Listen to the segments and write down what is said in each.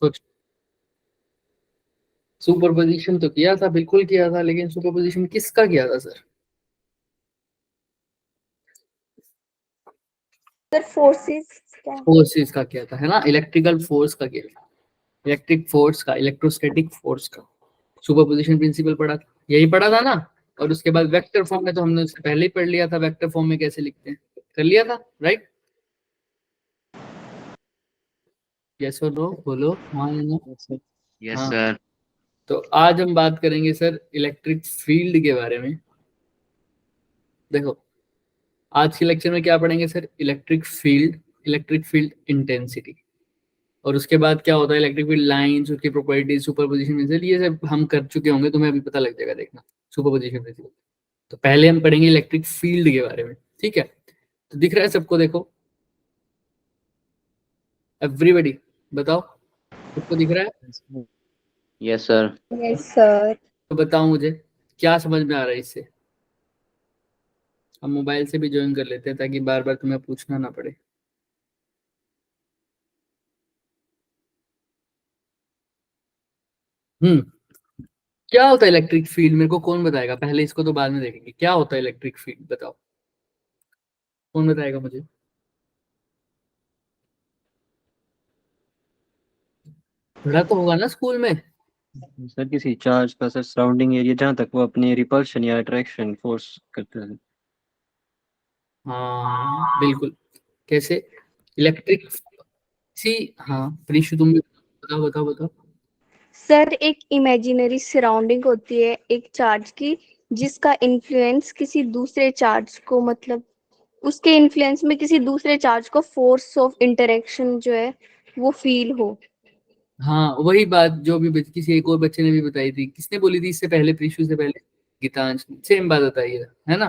तो सुपरपोजिशन तो किया था, बिल्कुल किया था, लेकिन सुपरपोजिशन किसका किया था सर? सर फोर्सेस का। फोर्सेस का किया था, है ना, इलेक्ट्रिकल फोर्स का किया था, इलेक्ट्रिक फोर्स का, इलेक्ट्रोस्टैटिक फोर्स का सुपरपोजिशन प्रिंसिपल पढ़ा था, यही पढ़ा था ना। और उसके बाद वेक्टर फॉर्म में तो हमने उससे पहले ही पढ़ लिया था, वेक्टर फॉर्म में कैसे लिखते हैं, कर लिया था, राइट? यस और नो बोलो, हाँ या नो? यस हाँ। सर। तो आज हम बात करेंगे सर इलेक्ट्रिक फील्ड के बारे में। देखो आज के लेक्चर में क्या पढ़ेंगे sir? Electric field, electric field intensity, और उसके बाद क्या होता है इलेक्ट्रिक फील्ड लाइंस, उसकी प्रॉपर्टीज, सुपरपोजिशन प्रिंसिपल, ये सब हम कर चुके होंगे, तुम्हें अभी पता लग जाएगा, देखना सुपरपोजिशन प्रिंसिपल। तो पहले हम पढ़ेंगे इलेक्ट्रिक फील्ड के बारे में, ठीक है? तो दिख रहा है सबको? देखो एवरीबॉडी बताओ, सबको दिख रहा है? Yes sir. Yes sir. तो बताओ मुझे क्या समझ में आ रहा है इससे? हम मोबाइल से भी ज्वाइन कर लेते हैं ताकि बार बार तुम्हें पूछना ना पड़े। क्या होता है इलेक्ट्रिक फील्ड? मेरे को कौन बताएगा? पहले इसको तो बाद में देखेंगे, क्या होता है इलेक्ट्रिक फील्ड, बताओ कौन बताएगा मुझे? पढ़ा तो होगा ना स्कूल में। सर किसी चार्ज का सर सराउंडिंग एरिया जहाँ तक वो अपनी रिपल्शन या अट्रैक्शन फोर्स करता है। हाँ बिल्कुल। कैसे? इलेक्ट्रिक सी, हाँ प्रीशु तुम भी बताओ बताओ बताओ। सर एक इमेजिनरी सराउंडिंग होती है एक चार्ज की, जिसका इन्फ्लुएंस किसी दूसरे चार्ज को, मतलब उसके इन्फ्लुएंस में किसी दूसरे चार्ज को फोर्स ऑफ इंटरेक्शन जो है वो फील हो। हाँ वही बात जो भी किसी एक और बच्चे ने भी बताई थी, किसने बोली थी इससे पहले, प्रीशु से पहले? गीतांश ने सेम बात बताई है ना?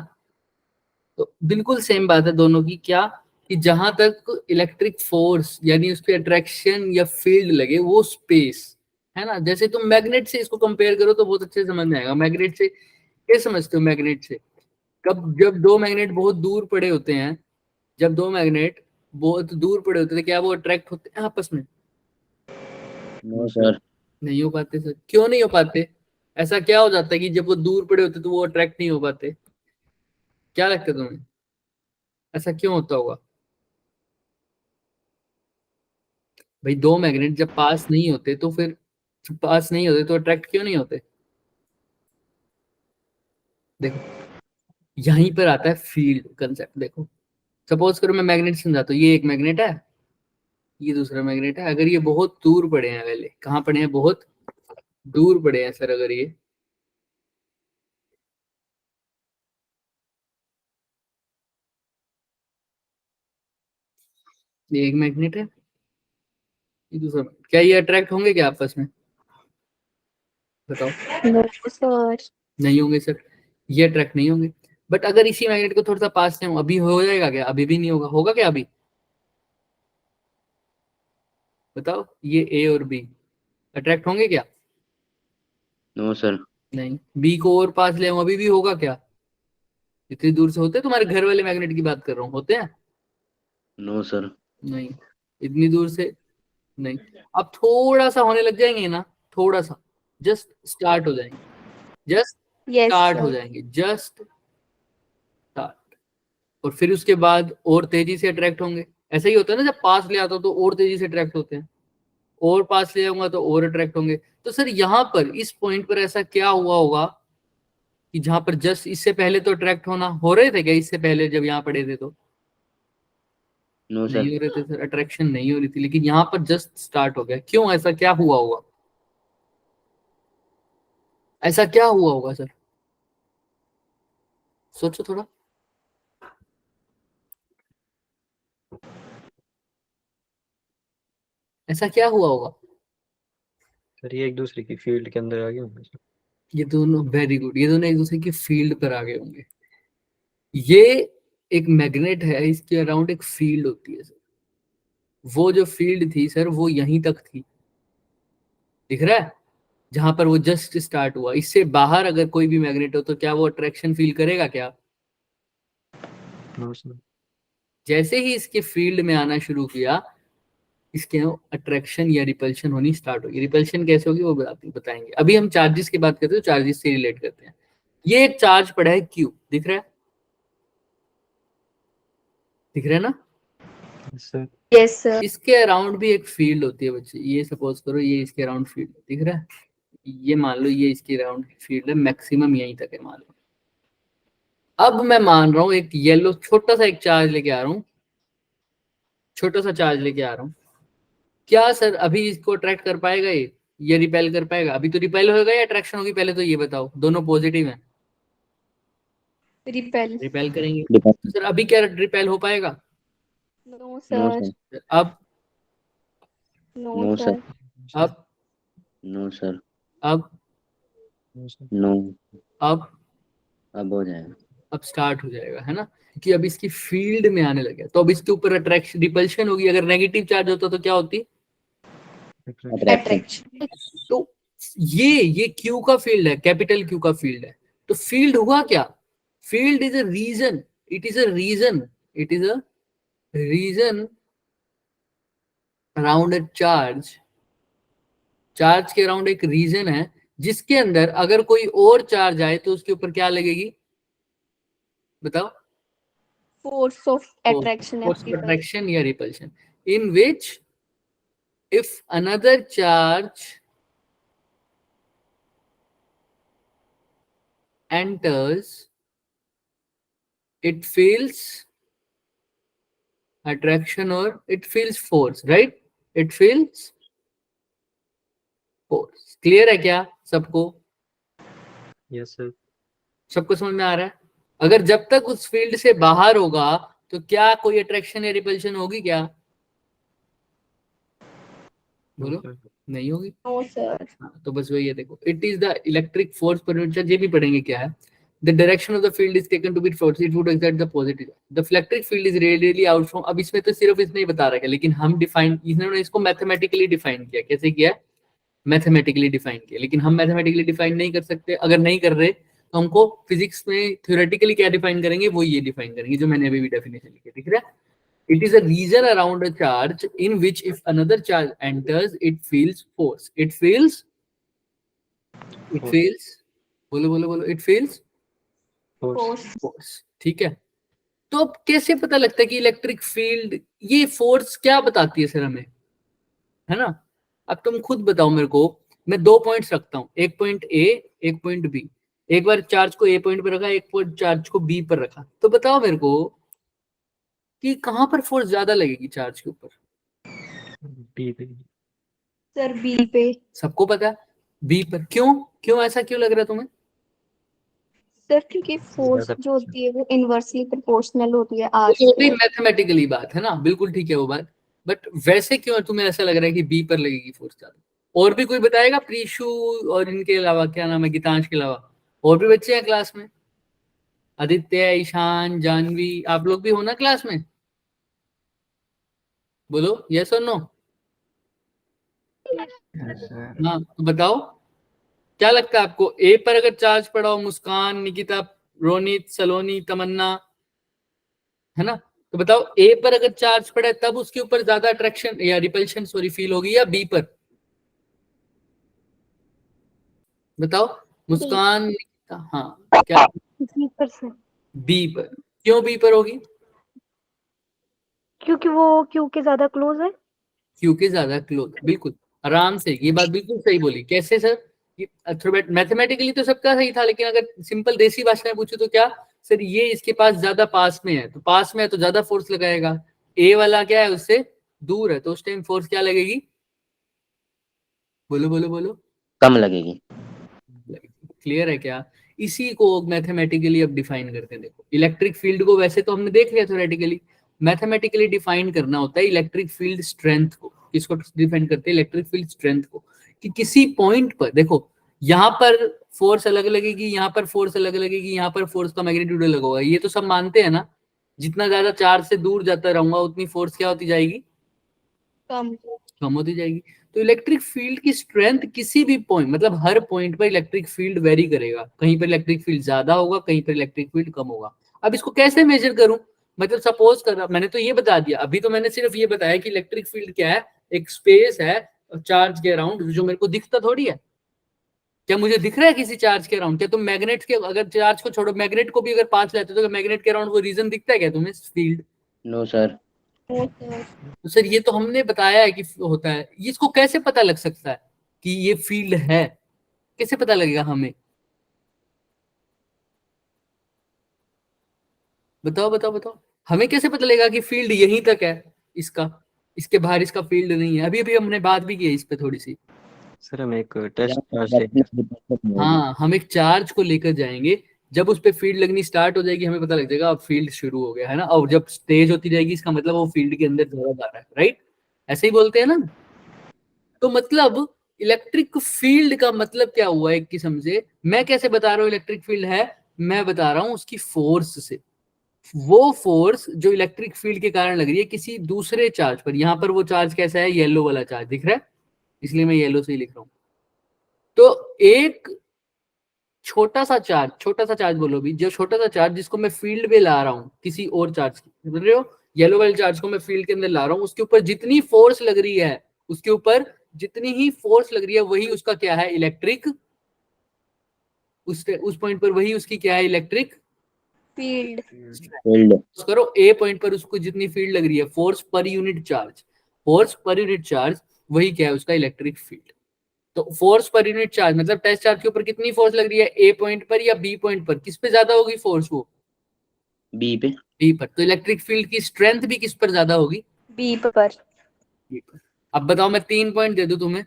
तो बिल्कुल सेम बात है दोनों की, क्या कि जहां तक इलेक्ट्रिक फोर्स यानी उसकी अट्रैक्शन या फील्ड लगे वो स्पेस, है ना? जैसे तुम मैग्नेट से इसको कंपेयर करो तो बहुत अच्छे से समझ में आएगा। मैग्नेट से क्या समझते हो? मैग्नेट से कब, जब दो मैग्नेट बहुत दूर पड़े होते हैं, जब दो मैग्नेट बहुत दूर पड़े होते हैं क्या वो अट्रैक्ट होते हैं आपस में? No sir. नहीं हो पाते सर। क्यों नहीं हो पाते? ऐसा क्या हो जाता है कि जब वो दूर पड़े होते तो वो अट्रैक्ट नहीं हो पाते? क्या लगता है तुम्हें, ऐसा क्यों होता होगा? भाई दो मैग्नेट जब पास नहीं होते तो फिर, पास नहीं होते तो अट्रैक्ट क्यों नहीं होते? देखो यहीं पर आता है फील्ड कंसेप्ट। देखो सपोज करो मैं मैग्नेट समझाता हूँ, ये एक मैग्नेट है, ये दूसरा मैग्नेट है, अगर ये बहुत दूर पड़े हैं, पहले कहाँ पड़े हैं? बहुत दूर पड़े हैं सर। अगर ये एक मैग्नेट है, ये दूसरा, क्या ये अट्रैक्ट होंगे क्या आपस में? बताओ। No sir. नहीं होंगे सर, ये अट्रैक्ट नहीं होंगे। बट अगर इसी मैग्नेट को थोड़ा सा पास ले आऊं, अभी हो जाएगा क्या? अभी भी नहीं होगा। होगा क्या अभी? बताओ, ये ए और बी अट्रैक्ट होंगे क्या? No sir. नहीं। बी को और पास ले आऊं, अभी भी होगा क्या? इतनी दूर से होते हैं? तुम्हारे घर वाले मैग्नेट की बात कर रहा हूँ, होते हैं? No sir. नहीं। इतनी दूर से नहीं। अब थोड़ा सा होने लग जाएंगे ना, थोड़ा सा, जस्ट स्टार्ट हो जाएंगे, जस्ट यस स्टार्ट हो सर। जाएंगे, जस्ट स्टार्ट। और फिर उसके बाद और तेजी से अट्रैक्ट होंगे। ऐसा ही होता है ना, जब पास ले आता हूं तो और तेजी से अट्रैक्ट होते हैं, और पास ले जाऊंगा तो और अट्रैक्ट होंगे। तो सर यहाँ पर इस पॉइंट पर ऐसा क्या हुआ होगा कि जहां पर जस्ट इससे पहले तो अट्रैक्ट होना हो रहे थे क्या? इससे पहले जब यहाँ पड़े थे तो नो नहीं सर। हो रहे थे सर, अट्रैक्शन नहीं हो रही थी, लेकिन यहाँ पर जस्ट स्टार्ट हो गया। क्यों? ऐसा क्या हुआ होगा? ऐसा क्या हुआ होगा सर? सोचो थोड़ा। ऐसा क्या हुआ होगा? सर ये एक दूसरे की फील्ड के अंदर आ गए होंगे सर। ये दोनों, वेरी गुड, ये दोनों एक दूसरे की फील्ड पर आ गए होंगे। ये एक मैग्नेट है, इसके अराउंड एक फील्ड होती है सर। वो जो फील्ड थी सर वो यहीं तक थी, दिख रहा है? जहां पर वो जस्ट स्टार्ट हुआ, इससे बाहर अगर कोई भी मैग्नेट हो तो क्या वो अट्रैक्शन फील करेगा क्या? No sir. जैसे ही इसके फील्ड में आना शुरू किया, इसके अट्रैक्शन या रिपल्शन होनी स्टार्ट होगी। रिपल्शन कैसे होगी वो बताएंगे। अभी हम चार्जेस की बात करते हैं, तो चार्जेस से रिलेट करते हैं। ये एक चार्ज पड़ा है क्यू, दिख रहा है? दिख रहा है ना? Sir yes sir. इसके अराउंड भी एक फील्ड होती है बच्चे। ये सपोज करो ये इसके अराउंड फील्ड दिख रहा है, ये मान लो ये इसके अराउंड फील्ड है, मैक्सिमम यहीं तक है मान लो। अब मैं मान रहा हूं एक येलो छोटा सा एक चार्ज लेके आ रहा हूं, छोटा सा चार्ज लेके आ रहा हूं। क्या सर अभी इसको अट्रैक्ट कर पाएगा ये रिपेल कर पाएगा? अभी तो रिपेल होगा या अट्रैक्शन होगी, पहले तो ये बताओ। दोनों पॉजिटिव हैं, रिपेल। रिपेल करेंगे। डिपेंड। तो सर अभी क्या रिपेल हो पाएगा? No no sir. सर। अब नो नो सर। सर। अब नो सर। अब नो। अब हो जाएगा। अब स्टार्ट हो जाएगा, है ना? कि अब इसकी फील्ड में आने लगे, तो अब इसके ऊपर अट्रैक्शन रिपल्शन होगी। अगर नेगेटिव चार्ज होता तो क्या होती? अट्रैक्शन। अट्रैक्शन। तो ये क्यू का फील्ड है, कैपिटल क्यू का फील्ड है। तो फील्ड हुआ क्या? Field is a region, it is a region, it is a region around a charge. Charge के अराउंड एक रीजन है जिसके अंदर अगर कोई और चार्ज आए तो उसके ऊपर क्या लगेगी? बताओ। Force of attraction Force of या attraction या repulsion, in which if another charge enters, it feels attraction or it feels force, right? It feels force. Clear है क्या सबको? Yes sir. सबको समझ में आ रहा है? अगर जब तक उस फील्ड से बाहर होगा तो क्या कोई अट्रैक्शन या रिपल्शन होगी क्या? बोलो। नहीं होगी। No sir. तो बस वही है, देखो। It is the electric force potential, ये भी पढ़ेंगे क्या है। The direction of the field is taken to be force, it would exert the positive. The electric field is radially out from. अब इसमें तो सिर्फ इसने ही बता रखा है, लेकिन हम डिफाइन, इन्होंने इसको मैथमेटिकली डिफाइन किया। कैसे किया? मैथमेटिकली डिफाइन किया। लेकिन हम मैथमेटिकली डिफाइन नहीं कर सकते। अगर नहीं कर रहे तो हमको फिजिक्स में थ्योरेटिकली क्या डिफाइन करेंगे, वो ये डिफाइन करेंगे जो मैंने अभी भी डेफिनेशन लिखी है, दिख रहा है? It is a region around a charge in which if another charge enters, it feels force. It feels बोलो बोलो बोलो, it feels फोर्स। force. ठीक है? तो अब कैसे पता लगता है कि इलेक्ट्रिक फील्ड, ये फोर्स क्या बताती है सर हमें, है ना? अब तुम खुद बताओ मेरे को। मैं दो पॉइंट्स रखता हूँ, एक पॉइंट ए, एक पॉइंट बी। एक बार चार्ज को ए पॉइंट पर रखा, एक पॉइंट चार्ज को बी पर रखा, तो बताओ मेरे को कि कहां पर फोर्स ज्यादा लगेगी चार्ज के ऊपर? सर बी पे। सबको पता है बी पर। क्यों? क्यों ऐसा क्यों लग रहा है तुम्हें? सर क्योंकि फोर्स जो होती है वो इनवर्सली प्रोपोर्शनल होती है आर वो होती से। मैथमेटिकली बात है ना, बिल्कुल ठीक है वो बात। बट वैसे क्यों तुम्हें ऐसा लग रहा है कि बी पर लगेगी फोर्स ज्यादा? और भी कोई बताएगा? प्रीशु और इनके अलावा, क्या नाम है, गीतांश के अलावा और भी बच्चे हैं क्लास में? आदित्य, ईशान, जानवी, आप लोग भी हो ना क्लास में? बोलो यस और नो। हाँ तो बताओ, क्या लगता है आपको? ए पर अगर चार्ज पड़ा हो, मुस्कान, निकिता, रोनित, सलोनी, तमन्ना, है ना? तो बताओ ए पर अगर चार्ज पड़ा है तब उसके ऊपर ज्यादा अट्रैक्शन या रिपल्शन सॉरी फील होगी, या बी पर? बताओ। मुस्कान, निकिता, हाँ क्या? बी पर सर, बी पर। क्यों बी पर होगी? क्योंकि वो क्यू के ज्यादा क्लोज है। क्योंकि ज्यादा क्लोज, बिल्कुल आराम से, ये बात बिल्कुल सही बोली। कैसे सर? मैथमेटिकली तो सबका सही था, लेकिन अगर सिंपल देसी भाषा में पूछो तो क्या? सर ये इसके पास ज्यादा पास में है, तो पास में है तो ज्यादा फोर्स लगाएगा। ए वाला क्या है, उससे दूर है, तो उस टाइम फोर्स क्या लगेगी? बोलो बोलो बोलो। कम लगेगी। क्लियर है क्या? इसी को मैथमेटिकली अब डिफाइन करते हैं। देखो इलेक्ट्रिक फील्ड को वैसे तो हमने देख लिया थ्योरेटिकली, मैथमेटिकली डिफाइन करना होता है इलेक्ट्रिक फील्ड स्ट्रेंथ को। किसको डिफाइन करते हैं? इलेक्ट्रिक फील्ड स्ट्रेंथ को। कि किसी पॉइंट पर देखो, यहाँ पर फोर्स अलग लगेगी, यहाँ पर फोर्स अलग लगेगी, यहाँ पर फोर्स का मैग्नीट्यूड अलग होगा, ये तो सब मानते हैं ना। जितना ज्यादा चार्ज से दूर जाता रहूंगा उतनी फोर्स क्या होती जाएगी? कम होती जाएगी। तो इलेक्ट्रिक फील्ड की स्ट्रेंथ किसी भी पॉइंट, मतलब हर पॉइंट पर इलेक्ट्रिक फील्ड वेरी करेगा। कहीं पर इलेक्ट्रिक फील्ड ज्यादा होगा, कहीं पर इलेक्ट्रिक फील्ड कम होगा। अब इसको कैसे मेजर करूं? मतलब सपोज कर रहा, मैंने तो ये बता दिया, अभी तो मैंने सिर्फ ये बताया कि इलेक्ट्रिक फील्ड क्या है, एक स्पेस है चार्ज के अराउंड जो मेरे को दिखता थोड़ी है। क्या मुझे दिख रहा है किसी चार्ज के अराउंड? क्या तुम मैग्नेट के, अगर चार्ज को छोड़ो, मैग्नेट को भी अगर पास लेते हो तो मैग्नेट के अराउंड वो रीजन दिखता है क्या तुम्हें, फील्ड? No sir. तो सर ये तो हमने बताया है कि होता है। ये इसको कैसे पता लग सकता है कि ये फील्ड है? कैसे पता लगेगा हमें? बताओ बताओ बताओ, हमें कैसे पता लगेगा कि फील्ड यहीं तक है इसका, इसके बाहर इसका फील्ड नहीं है? अभी अभी हमने बात भी की है इस पे थोड़ी सी। सर हम एक टेस्ट चार्ज लेंगे। हाँ, हम एक चार्ज को लेकर जाएंगे, जब उस पे फील्ड लगनी स्टार्ट हो जाएगी हमें पता लग जाएगा अब फील्ड शुरू हो गया है ना। और जब तेज होती जाएगी इसका मतलब वो फील्ड के अंदर ज्यादा जा रहा है, राइट? ऐसे ही बोलते हैं ना। तो मतलब इलेक्ट्रिक फील्ड का मतलब क्या हुआ एक किस्म से? मैं कैसे बता रहा हूँ इलेक्ट्रिक फील्ड है? मैं बता रहा हूँ उसकी फोर्स से। वो फोर्स जो इलेक्ट्रिक फील्ड के कारण लग रही है किसी दूसरे चार्ज पर। यहां पर वो चार्ज कैसा है? येलो वाला चार्ज दिख रहा है, इसलिए मैं येलो से ही लिख रहा हूं। तो एक छोटा सा चार्ज बोलो भी, जो छोटा सा चार्ज जिसको मैं फील्ड में ला रहा हूं किसी और चार्ज की, समझ रहे हो? येलो वाले चार्ज को मैं फील्ड के अंदर ला रहा हूं, उसके ऊपर जितनी फोर्स लग रही है, उसके ऊपर जितनी ही फोर्स लग रही है वही उसका क्या है? इलेक्ट्रिक। उस पॉइंट पर वही उसकी क्या है? Electric field. फील्ड। करो ए पॉइंट पर उसको जितनी फील्ड लग रही है, force per unit charge, force per unit charge वही क्या है? उसका इलेक्ट्रिक फील्ड। तो फोर्स पर यूनिट चार्ज मतलब टेस्ट चार्ज के ऊपर कितनी फोर्स लग रही है, ए पॉइंट पर या बी पॉइंट पर? किस पे ज्यादा होगी फोर्स? वो बी पे। बी पर। तो इलेक्ट्रिक फील्ड की स्ट्रेंथ भी किस पर ज्यादा होगी? बी पर। बी पर। अब बताओ, मैं 3 पॉइंट दे दूं तुम्हें,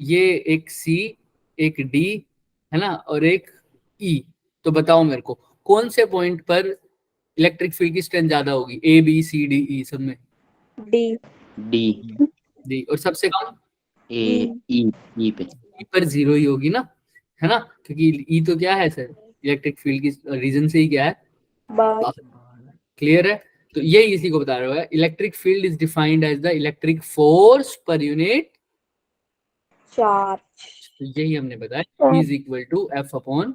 ये एक सी, एक डी, है ना, और एक ई। तो बताओ मेरे को कौन से पॉइंट पर इलेक्ट्रिक फील्ड की स्ट्रेंथ ज्यादा होगी, ए बी सी डी ई सब में? डी। डी। डी। और सबसे कम? ए। ई। ई पे। ई पर 0 ही होगी ना, है ना, क्योंकि ई तो क्या है सर, इलेक्ट्रिक फील्ड की रीजन से ही क्या है? बात। क्लियर है? तो यही इसी को बता रहा है, electric field is defined as the electric force per unit charge. तो यही हमने बताया, E is equal to F upon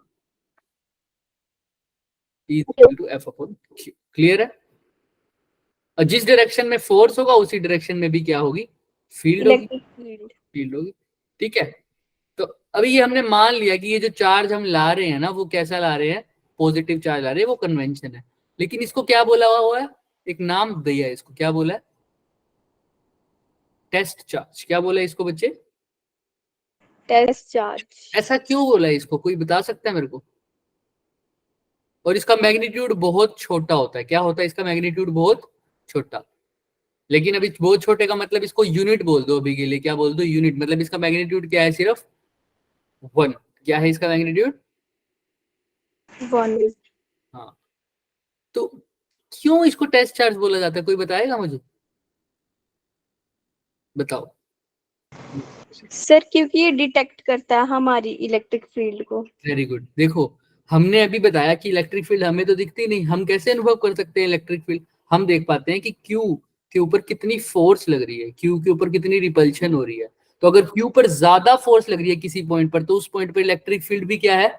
Q. Clear है? और जिस डायरेक्शन में फोर्स होगा उसी डायरेक्शन में भी क्या होगी? फील्ड होगी। Electric field. फील्ड होगी। ठीक है। तो अभी ये हमने मान लिया कि ये जो चार्ज हम ला रहे हैं ना, वो कैसा ला रहे हैं? पॉजिटिव चार्ज ला रहे हैं, वो कन्वेंशन है। लेकिन इसको क्या बोला हुआ है? एक नाम दिया है इसको, क्या बोला है? Test charge. क्या बोला है इसको बच्चे? Test charge. ऐसा क्यों बोला है इसको, कोई बता सकता है मेरे को? और इसका मैग्नीट्यूड बहुत छोटा होता है। क्या होता है? इसका मैग्नीट्यूड बहुत छोटा। लेकिन अभी बहुत छोटे का मतलब इसको यूनिट बोल दो अभी के लिए। क्या बोल दो? यूनिट। मतलब इसका मैग्नीट्यूड क्या है? सिर्फ 1। क्या है इसका मैग्नीट्यूड? 1। हाँ। तो क्यों इसको टेस्ट चार्ज बोला जाता है? कोई बताएगा मुझे? बताओ। सर क्योंकि ये डिटेक्ट करता है हमारी इलेक्ट्रिक फील्ड को। Very good. देखो, हमने अभी बताया कि इलेक्ट्रिक फील्ड हमें तो दिखती नहीं, हम कैसे अनुभव कर सकते हैं इलेक्ट्रिक फील्ड? हम देख पाते हैं कि क्यू के ऊपर कितनी फोर्स लग रही है, क्यू के ऊपर कितनी रिपल्शन हो रही है। तो अगर क्यू पर ज्यादा फोर्स लग रही है किसी पॉइंट पर, तो उस पॉइंट पर इलेक्ट्रिक फील्ड भी क्या है?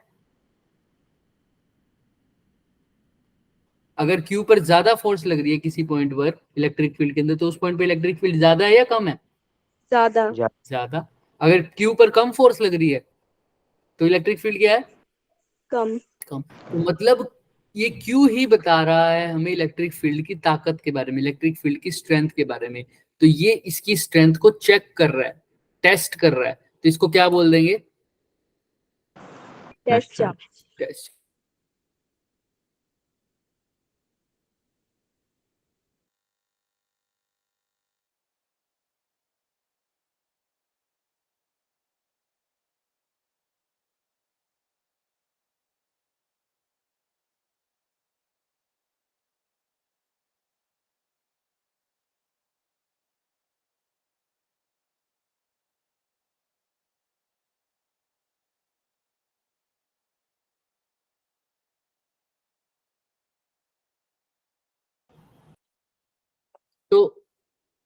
अगर क्यू पर ज्यादा फोर्स लग रही है किसी पॉइंट पर इलेक्ट्रिक फील्ड के अंदर, तो उस पॉइंट पर इलेक्ट्रिक फील्ड ज्यादा है या कम है? ज्यादा। ज्यादा। अगर क्यू पर कम फोर्स लग रही है तो इलेक्ट्रिक फील्ड क्या है? कम। कम। तो मतलब ये क्यों ही बता रहा है हमें इलेक्ट्रिक फील्ड की ताकत के बारे में, इलेक्ट्रिक फील्ड की स्ट्रेंथ के बारे में। तो ये इसकी स्ट्रेंथ को चेक कर रहा है, टेस्ट कर रहा है। तो इसको क्या बोल देंगे? Test charge. टेस्ट।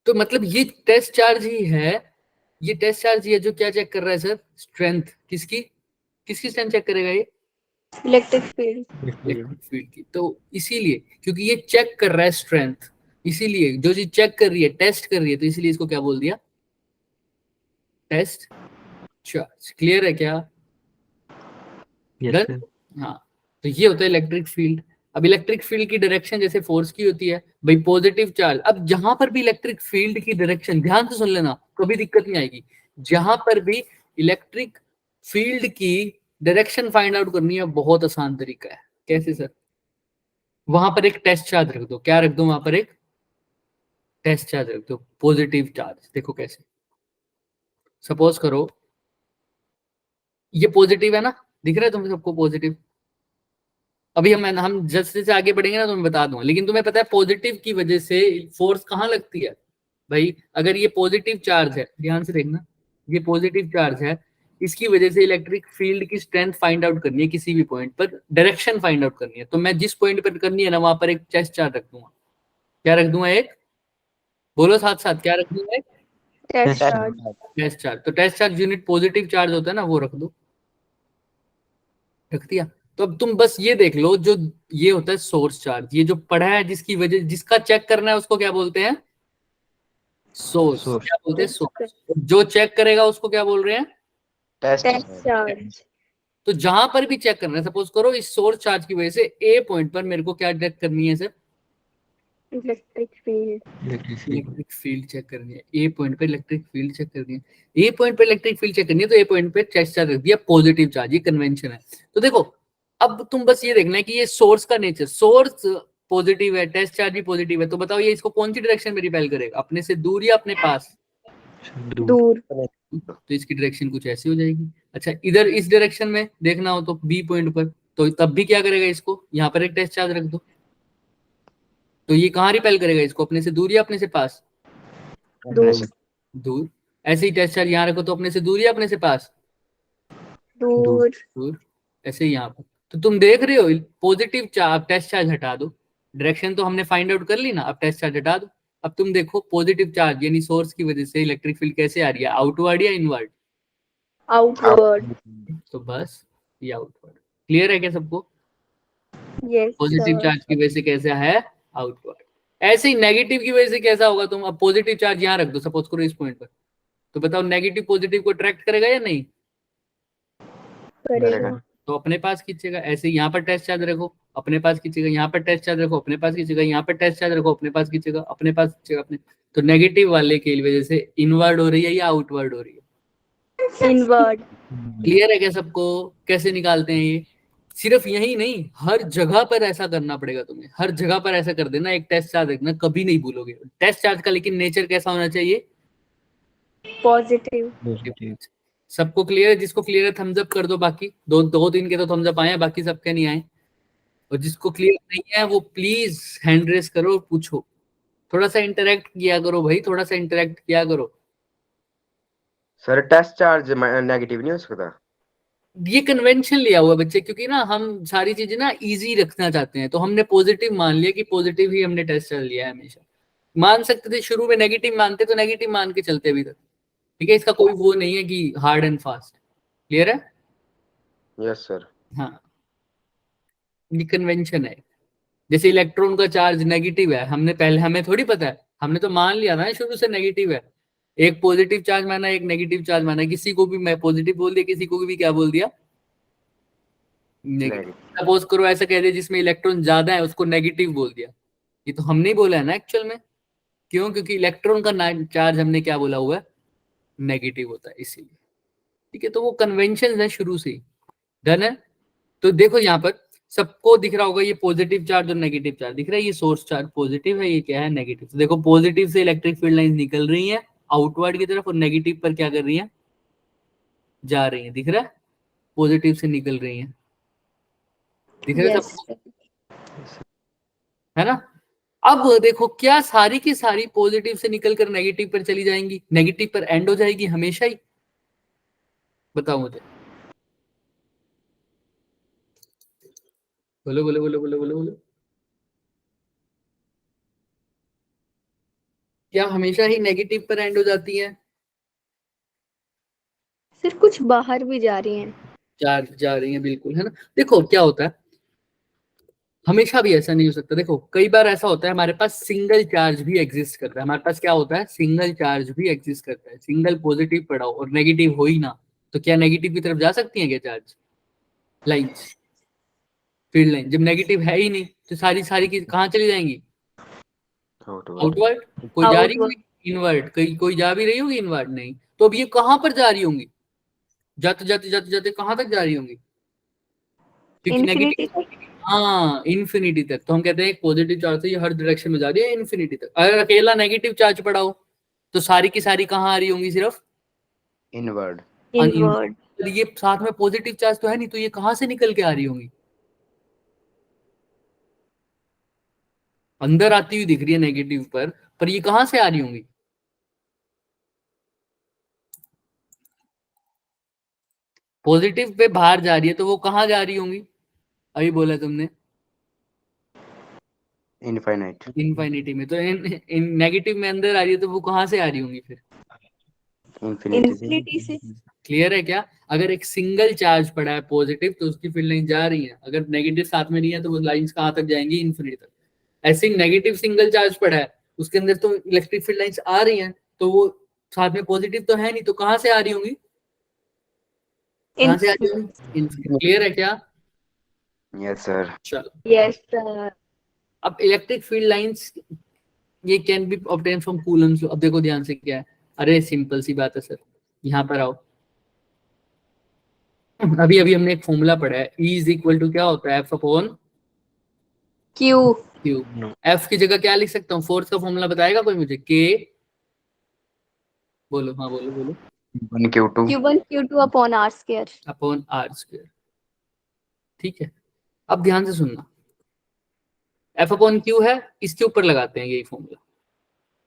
तो मतलब ये टेस्ट चार्ज ही है, ये टेस्ट चार्ज ही है जो क्या चेक कर रहा है सर? स्ट्रेंथ। किसकी? किसकी स्ट्रेंथ चेक करेगा ये? Electric field. इलेक्ट्रिक फील्ड की। तो इसीलिए, क्योंकि ये चेक कर रहा है स्ट्रेंथ, इसीलिए जो चीज चेक कर रही है, टेस्ट कर रही है, तो इसीलिए इसको क्या बोल दिया? Test charge. क्लियर है क्या? Yes Done? सर। हाँ, तो ये होता है इलेक्ट्रिक फील्ड। अब इलेक्ट्रिक फील्ड की डायरेक्शन जैसे फोर्स की होती है भाई, पॉजिटिव चार्ज। अब जहां पर भी इलेक्ट्रिक फील्ड की डायरेक्शन, ध्यान से सुन लेना, कभी दिक्कत नहीं आएगी। जहां पर भी इलेक्ट्रिक फील्ड की डायरेक्शन फाइंड आउट करनी है, बहुत आसान तरीका है। कैसे सर? वहां पर एक टेस्ट चार्ज रख दो। क्या रख दो वहां पर? एक टेस्ट चार्ज रख दो, पॉजिटिव चार्ज। देखो कैसे, सपोज करो ये पॉजिटिव है ना, दिख रहा है तुम्हें सबको पॉजिटिव? अभी हम जैसे जैसे आगे बढ़ेंगे ना तो मैं बता दूंगा, लेकिन तुम्हें पता है पॉजिटिव की वजह से फोर्स कहाँ लगती है भाई? अगर ये पॉजिटिव चार्ज है, ध्यान से देखना, ये पॉजिटिव चार्ज है, इसकी वजह से इलेक्ट्रिक फील्ड की स्ट्रेंथ फाइंड आउट करनी है किसी भी पॉइंट पर, डायरेक्शन फाइंड आउट करनी है। तो मैं जिस पॉइंट पर करनी है ना, वहां पर एक टेस्ट चार्ज रख दूंगा। क्या रख दूंगा? एक, बोलो साथ साथ, क्या रख दूंगा? एक टेस्ट चार्ज। Test charge. तो test charge unit positive charge होता है ना, वो रख दो। रख दिया? तो अब तुम बस ये देख लो, जो ये होता है सोर्स चार्ज, ये जो पढ़ा है, जिसकी वजह, जिसका चेक करना है उसको क्या बोलते हैं? सोर्स। Source. क्या बोलते हैं? सोर्स। जो चेक करेगा उसको क्या बोल रहे हैं? Test charge. तो जहां पर भी चेक करना है, सपोज करो इस सोर्स चार्ज की वजह से ए पॉइंट पर मेरे को क्या चेक करनी है sir? Electric field. Electric field check करनी है। ए पॉइंट पे इलेक्ट्रिक फील्ड चेक करनी है। ए पॉइंट पे इलेक्ट्रिक फील्ड चेक करनी है, तो ए पॉइंट पे टेस्ट चार्ज रख दिया, पॉजिटिव चार्ज। ये कन्वेंशन है। तो देखो, अब तुम बस ये देखना है कि ये सोर्स का नेचर, सोर्स पॉजिटिव है, टेस्ट चार्ज भी पॉजिटिव है, तो बताओ ये इसको कौन सी डायरेक्शन में रिपेल करेगा? अपने से दूर या अपने पास? दूर। तो इसकी डायरेक्शन कुछ ऐसी हो जाएगी। अच्छा, इधर इस डायरेक्शन में देखना हो तो बी पॉइंट पर, तो तब भी क्या करेगा? इसको यहाँ पर एक टेस्ट चार्ज रख दो। तो ये कहाँ रिपेल करेगा इसको? अपने से दूर या अपने से पास? दूर। दूर। ऐसे ही टेस्ट चार्ज यहाँ रखो तो अपने से दूर या अपने से पास? दूर। दूर। ऐसे ही यहाँ पर। तो तुम देख रहे हो, पॉजिटिव चार्ज, टेस्ट चार्ज हटा दो, डायरेक्शन तो हमने फाइंड आउट कर ली ना, अब टेस्ट चार्ज हटा दो। अब तुम देखो पॉजिटिव चार्ज यानी सोर्स की वजह से इलेक्ट्रिक फील्ड कैसे आ रही है? आउटवर्ड या इनवर्ड? आउटवर्ड। तो बस ये आउटवर्ड। क्लियर है क्या सबको? Yes positive sir. चार्ज की वजह से कैसा है? आउटवर्ड। ऐसे ही नेगेटिव की वजह से कैसा होगा? तुम अब पॉजिटिव चार्ज यहाँ रख दो, सपोज करो इस पॉइंट पर, तो बताओ नेगेटिव पॉजिटिव को अट्रैक्ट करेगा या नहीं? करेगा। तो अपने पास खींचेगा। ऐसे यहाँ पर टेस्ट चार्ज रखो, अपने पास खींचेगा। यहाँ पर टेस्ट चार्ज रखो, अपने पास खींचेगा। यहाँ पर टेस्ट चार्ज रखो, अपने पास खींचेगा, अपने पास खींचेगा अपने। तो नेगेटिव वाले की वजह से इनवर्ड हो रही है या आउटवर्ड हो रही है? इनवर्ड। क्लियर है क्या सबको? कैसे निकालते हैं ये? सिर्फ यही नहीं, हर जगह पर ऐसा करना पड़ेगा तुम्हें, हर जगह पर ऐसा कर देना। एक टेस्ट चार्ज रखना, कभी नहीं भूलोगे टेस्ट चार्ज का। लेकिन नेचर कैसा होना चाहिए? पॉजिटिव। सबको क्लियर है? जिसको क्लियर है थम्स अप कर दो। बाकी दो दो तीन के तो थम्स अप आए हैं, बाकी सबके नहीं आए। और जिसको क्लियर नहीं है वो प्लीज हैंड रेस करो, पूछो। थोड़ा सा इंटरेक्ट किया करो भाई, थोड़ा सा इंटरेक्ट किया करो। सर टेस्ट चार्ज नेगेटिव नहीं हो सकता? ये कन्वेंशन लिया हुआ बच्चे, क्योंकि ना हम सारी चीजें ना इजी रखना चाहते हैं, तो हमने पॉजिटिव मान लिया कि पॉजिटिव ही हमने टेस्ट चार्ज लिया है। हमेशा मान सकते थे शुरू में नेगेटिव मानते, तो नेगेटिव मान के चलते अभी तक। ठीक है, इसका कोई वो नहीं है कि हार्ड एंड फास्ट। क्लियर है? Yes sir. हाँ, ये कन्वेंशन है। जैसे इलेक्ट्रॉन का चार्ज नेगेटिव है, हमने पहले, हमें थोड़ी पता है, हमने तो मान लिया ना शुरू से नेगेटिव है। एक पॉजिटिव चार्ज माना, एक नेगेटिव चार्ज माना। किसी को भी मैं पॉजिटिव बोल दिया, किसी को भी क्या बोल दिया? नेगेटिव। सपोज करो ऐसा कह दिया जिसमें इलेक्ट्रॉन ज्यादा है उसको नेगेटिव बोल दिया। ये तो हमने ही बोला है ना एक्चुअल में। क्यों? क्योंकि इलेक्ट्रॉन का चार्ज हमने क्या बोला हुआ है? नेगेटिव होता है, इसीलिए। ठीक है, तो वो कन्वेंशन है शुरू से ही। डन है? तो देखो यहाँ पर सबको दिख रहा होगा, ये पॉजिटिव चार्ज और नेगेटिव चार्ज दिख रहा है। ये सोर्स चार्ज पॉजिटिव है, ये क्या है? नेगेटिव। तो देखो पॉजिटिव से इलेक्ट्रिक फील्ड लाइंस निकल रही हैं आउटवर्ड की तरफ, और नेगेटिव पर क्या कर रही हैं? जा रही हैं। दिख रहा है? पॉजिटिव से निकल रही हैं। दिख रहा है यस। सबको? है ना? अब देखो, क्या सारी की सारी पॉजिटिव से निकलकर नेगेटिव पर चली जाएंगी, नेगेटिव पर एंड हो जाएगी हमेशा ही? बताओ मुझे, बोलो बोलो बोलो बोलो बोलो बोलो। क्या हमेशा ही नेगेटिव पर एंड हो जाती है? सिर्फ कुछ बाहर भी जा रही हैं। जा रही है, बिल्कुल, है ना? देखो क्या होता है, हमेशा भी ऐसा नहीं हो सकता। देखो कई बार ऐसा होता है हमारे पास सिंगल चार्ज भी एग्जिस्ट करता है, हमारे पास क्या होता है, सिंगल चार्ज भी एग्जिस्ट करता है। सिंगल पॉजिटिव पड़ा हो और नेगेटिव हो ही ना, तो क्या नेगेटिव की तरफ जा सकती है क्या चार्ज लाइंस, फील्ड लाइन? जब नेगेटिव है ही नहीं तो सारी सारी की कहाँ चली जाएंगी, आउटवर्ड। कोई जा रही होगी इनवर्ड, कोई जा भी रही होगी इनवर्ड, नहीं। तो अब ये कहाँ पर जा रही होंगी, जाते जाते जाते जाते कहाँ तक जा रही होंगी, क्योंकि इन्फिनिटी नेगेटिव, तक। हाँ इन्फिनिटी तक। तो हम कहते हैं पॉजिटिव चार्ज से ये हर डायरेक्शन में जा रही है इन्फिनिटी तक। अगर अकेला नेगेटिव चार्ज पड़ा हो तो सारी की सारी कहाँ आ रही होंगी, सिर्फ इनवर्ड। इनवर्ड। ये साथ में पॉजिटिव चार्ज तो है नहीं, तो ये कहाँ से निकल के आ रही होंगी, अंदर आती हुई दिख रही है नेगेटिव पर ये कहाँ से आ रही होंगी, पॉजिटिव पे बाहर जा रही है तो वो कहाँ जा रही होंगी, अभी बोला तुमने इनफाइनाइट। इनफाइनिटी में। तो इन नेगेटिव में अंदर आ रही है तो वो कहाँ से आ रही होंगी फिर, इन्फिनिटी से। इन्फिनिटी से। क्लियर है क्या? अगर एक सिंगल चार्ज पड़ा है पॉजिटिव तो उसकी फील्ड लाइन जा रही है, अगर नेगेटिव साथ में नहीं है तो वो लाइंस कहाँ तक जाएंगी, इन्फिनिटी तक। ऐसे ही नेगेटिव सिंगल चार्ज पड़ा है उसके अंदर तो इलेक्ट्रिक फील्ड लाइंस आ रही हैं, तो वो साथ में पॉजिटिव तो है नहीं, तो कहाँ से आ रही होंगी, कहाँ से आ रही होंगी, इन्फिनिटी। क्लियर है क्या? Yes sir. चलो यस सर। अब इलेक्ट्रिक फील्ड लाइंस ये can be obtain from Coulomb's law. अब देखो ध्यान से क्या है, अरे सिंपल सी बात है सर, यहाँ पर आओ। अभी अभी हमने एक फॉर्मूला पढ़ा है, E इज इक्वल टू क्या होता है, F upon Q. Q। F की जगह क्या लिख सकता हूँ, फोर्स का फॉर्मूला बताएगा कोई मुझे, K, बोलो, हाँ बोलो बोलो, 1Q2 Q1 Q2 upon R square. Upon R square. ठीक है, अब ध्यान से सुनना, F अपॉन Q है, इसके ऊपर लगाते हैं यही फॉर्मूला।